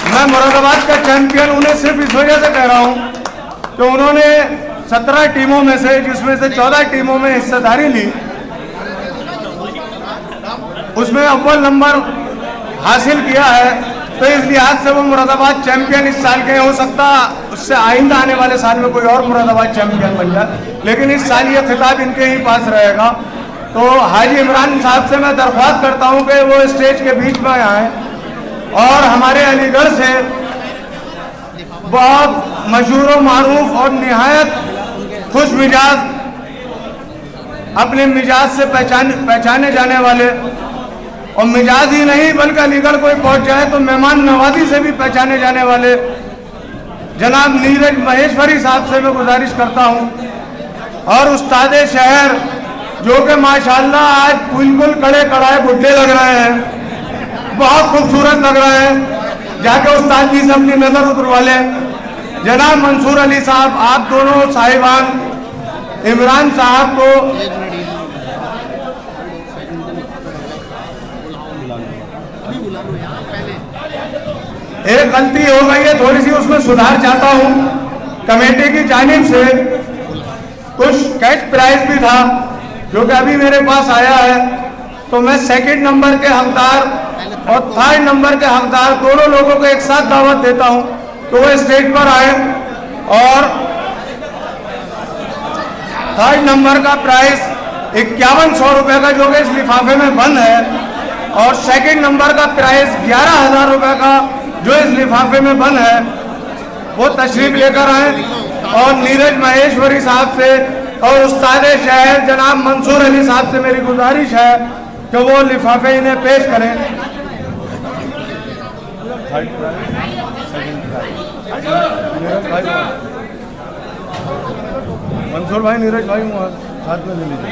मैं मुरादाबाद का चैंपियन उन्हें सिर्फ इस वजह से कह रहा हूँ कि उन्होंने 17 टीमों में से, जिसमें से 14 टीमों में हिस्सेदारी ली, उसमें अव्वल नंबर हासिल किया है। तो इस लिहाज से वो मुरादाबाद चैंपियन इस साल के हो सकता, उससे आइंदा आने वाले साल में कोई और मुरादाबाद चैंपियन बन जाए, लेकिन इस साल ये खिताब इनके ही पास रहेगा। तो हाजी इमरान साहब से मैं दरख्वास्त करता हूँ कि वो स्टेज के बीच में आए और हमारे अलीगढ़ से बहुत मशहूर व मारूफ और निहायत खुश मिजाज, अपने मिजाज से पहचाने जाने वाले, और मिजाज ही नहीं बल्कि अलीगढ़ कोई पहुंच जाए तो मेहमान नवाजी से भी पहचाने जाने वाले जनाब नीरज महेश्वरी साहब से मैं गुजारिश करता हूं। और उस्ताद शहर जो कि माशाल्लाह आज बिल्कुल कड़े कड़ाए बुड्ढे लग रहे हैं, बहुत खूबसूरत लग रहे हैं, जाके उस्ताद जी से अपनी नजर उतरवा लें। जनाब मंसूर अली साहब, आप दोनों साहिबान इमरान साहब को एक गलती हो गई है, थोड़ी सी उसमें सुधार चाहता हूं। कमेटी की जानिब से कुछ कैश प्राइज भी था जो कि अभी मेरे पास आया है, तो मैं सेकंड नंबर के हकदार और थर्ड नंबर के हकदार दोनों लोगों को एक साथ दावत देता हूं तो वो स्टेज पर आए। और थर्ड नंबर का प्राइस 5100 रुपये का जो कि इस लिफाफे में बंद है, और सेकंड नंबर का प्राइस 11,000 रुपये का जो इस लिफाफे में बंद है, वो तशरीफ लेकर आए। और नीरज महेश्वरी साहब से और उस्ताद शहर जनाब मंसूर अली साहब से मेरी गुजारिश है कि वो लिफाफे इन्हें पेश करें। मंसूर भाई, नीरज भाई साथ में ले लीजिए।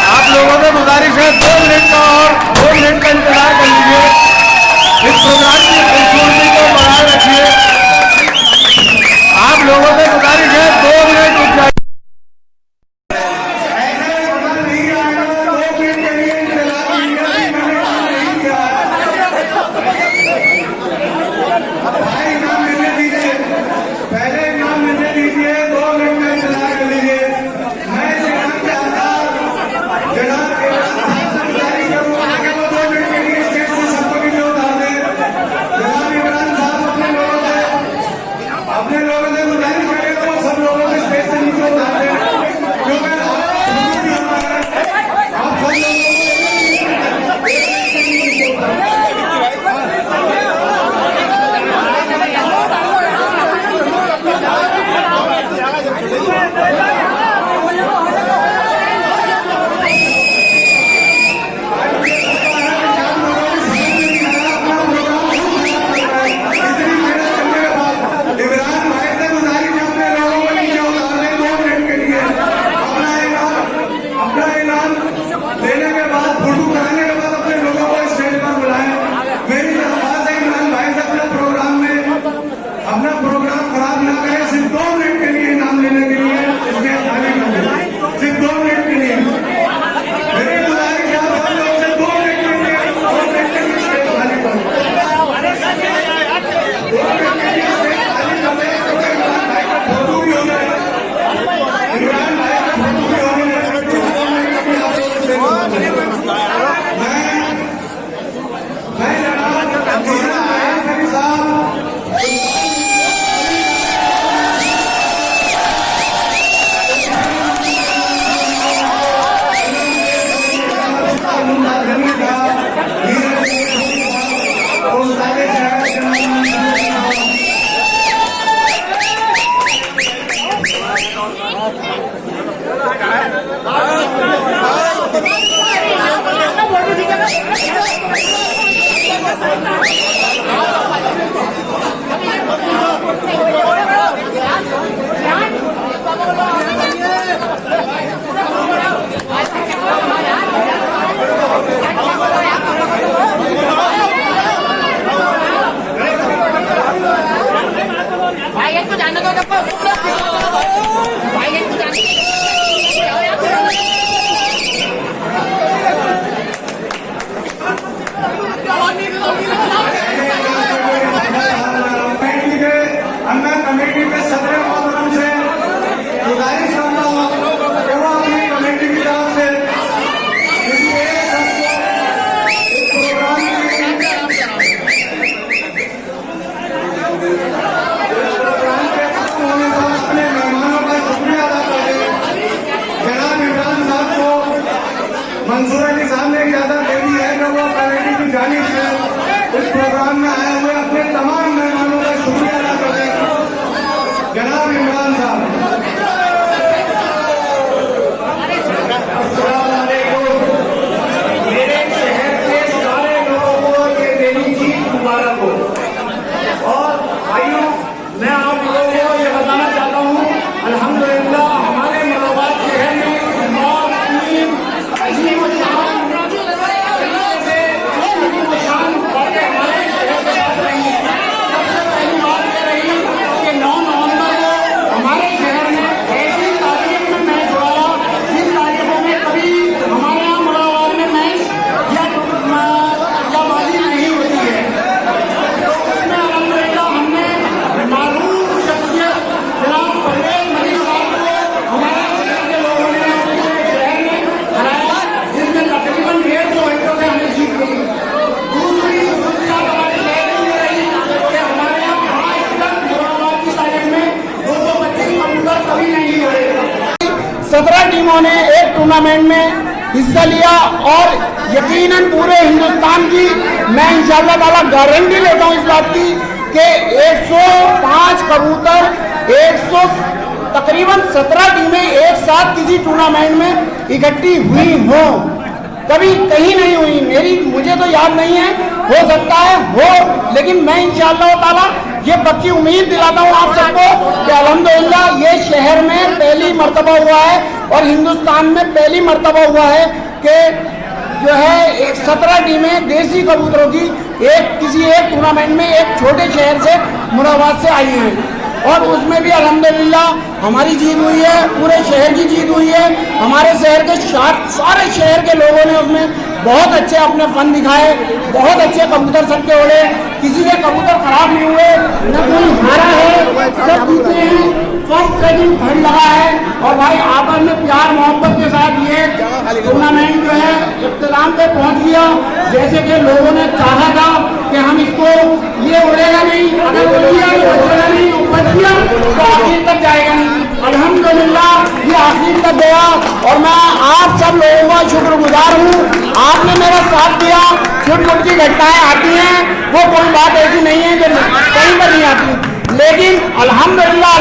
आप लोगों से गुजारिश है 2 मिनट का और 2 मिनट का इंतजार कर लीजिए। इस प्रोग्राम की खूबसूरती को बनाए रखिए। आप लोगों से गुजारिश है 2 मिनट रुक जाइए। टूर्नामेंट में हिस्सा लिया और यकीनन पूरे हिंदुस्तान की मैं इंशाअल्लाह ताला गारंटी लेता हूँ इस बात की कि 105 कबूतर, तकरीबन 17 टीमें एक साथ किसी टूर्नामेंट में इकट्ठी हुई हों, कभी कहीं नहीं हुई। मुझे तो याद नहीं है, हो सकता है हो, लेकिन मैं इंशाअल्लाह ताला ये पक्की उम्मीद दिलाता हूँ आप सबको कि अल्हम्दुलिल्लाह ये शहर में पहली मर्तबा हुआ है और हिंदुस्तान में पहली मर्तबा हुआ है कि जो है 17 टीमें देसी कबूतरों की किसी एक टूर्नामेंट में एक छोटे शहर से मुरादाबाद से आई हैं और उसमें भी अल्हम्दुलिल्लाह हमारी जीत हुई है, पूरे शहर की जीत हुई है। हमारे शहर के सारे शहर के लोगों ने उसमें बहुत अच्छे अपने फन दिखाए, बहुत अच्छे कबूतर सबके उड़े, किसी के कबूतर खराब नहीं हुए, न कोई हारा है, सब जीते हैं। फर्स्ट सेकंड थर्ड लगा है और भाई आपस में प्यार मोहब्बत के साथ ये टूर्नामेंट जो है इख्तिताम पे पहुंच गया। जैसे कि लोगों ने चाहा था कि हम इसको ये उड़ेगा नहीं, अगर उड़ गया तो बचेगा नहीं, बच गया तो आखिर तक जाएगा नहीं। अल्हम्दुलिल्लाह ये आखिर तक गया और मैं आप सब लोगों का शुक्रगुजार हूँ। आपने मेरा साथ दिया। छोटी मोटी घटनाएं आती हैं, वो कोई बात ऐसी नहीं है जो कहीं पर नहीं आती, लेकिन अल्हम्दुलिल्लाह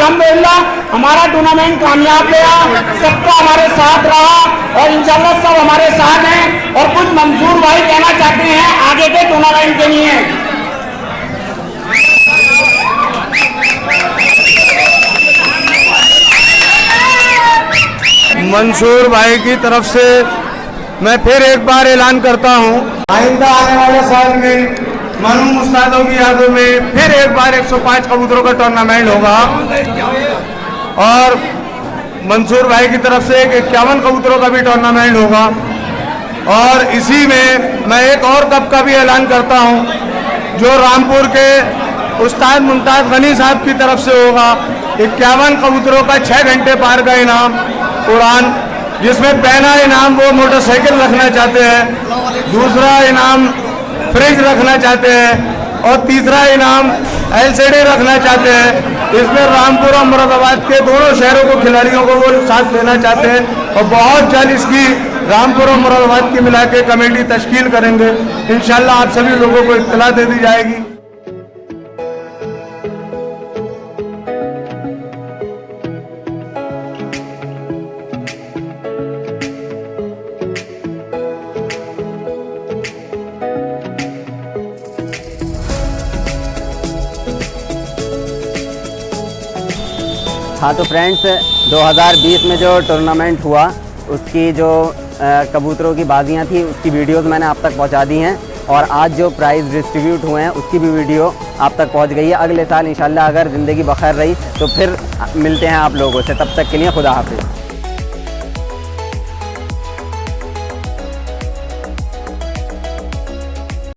हमारा टूर्नामेंट कामयाब गया, सबका हमारे साथ रहा और इंशाल्लाह सब हमारे साथ हैं। और कुछ मंसूर भाई कहना चाहते हैं आगे के टूर्नामेंट के लिए। मंसूर भाई की तरफ से मैं फिर एक बार ऐलान करता हूं, आइंदा आने वाले साल में मनु मुस्तादों की यादों में फिर एक बार 105 कबूतरों का टूर्नामेंट होगा और मंसूर भाई की तरफ से 51 कबूतरों का भी टूर्नामेंट होगा। और इसी में मैं एक और कप का भी ऐलान करता हूं जो रामपुर के उस्ताद मुमताज गनी साहब की तरफ से होगा। 51 कबूतरों का 6 घंटे पार का इनाम उड़ान, जिसमें पहला इनाम वो मोटरसाइकिल रखना चाहते हैं, दूसरा इनाम फ्रिज रखना चाहते हैं और तीसरा इनाम LCD रखना चाहते हैं। इसमें रामपुर और मुरादाबाद के दोनों शहरों को खिलाड़ियों को वो साथ लेना चाहते हैं और बहुत जल्द इसकी रामपुर और मुरादाबाद की मिला के कमेटी तश्कील करेंगे। इंशाल्लाह आप सभी लोगों को इत्तला दे दी जाएगी। हाँ तो फ्रेंड्स 2020 में जो टूर्नामेंट हुआ उसकी जो कबूतरों की बाजियाँ थी उसकी वीडियोस मैंने आप तक पहुँचा दी हैं और आज जो प्राइज़ डिस्ट्रीब्यूट हुए हैं उसकी भी वीडियो आप तक पहुँच गई है। अगले साल इंशाल्लाह अगर ज़िंदगी बखैर रही तो फिर मिलते हैं आप लोगों से, तब तक के लिए खुदा हाफिज़।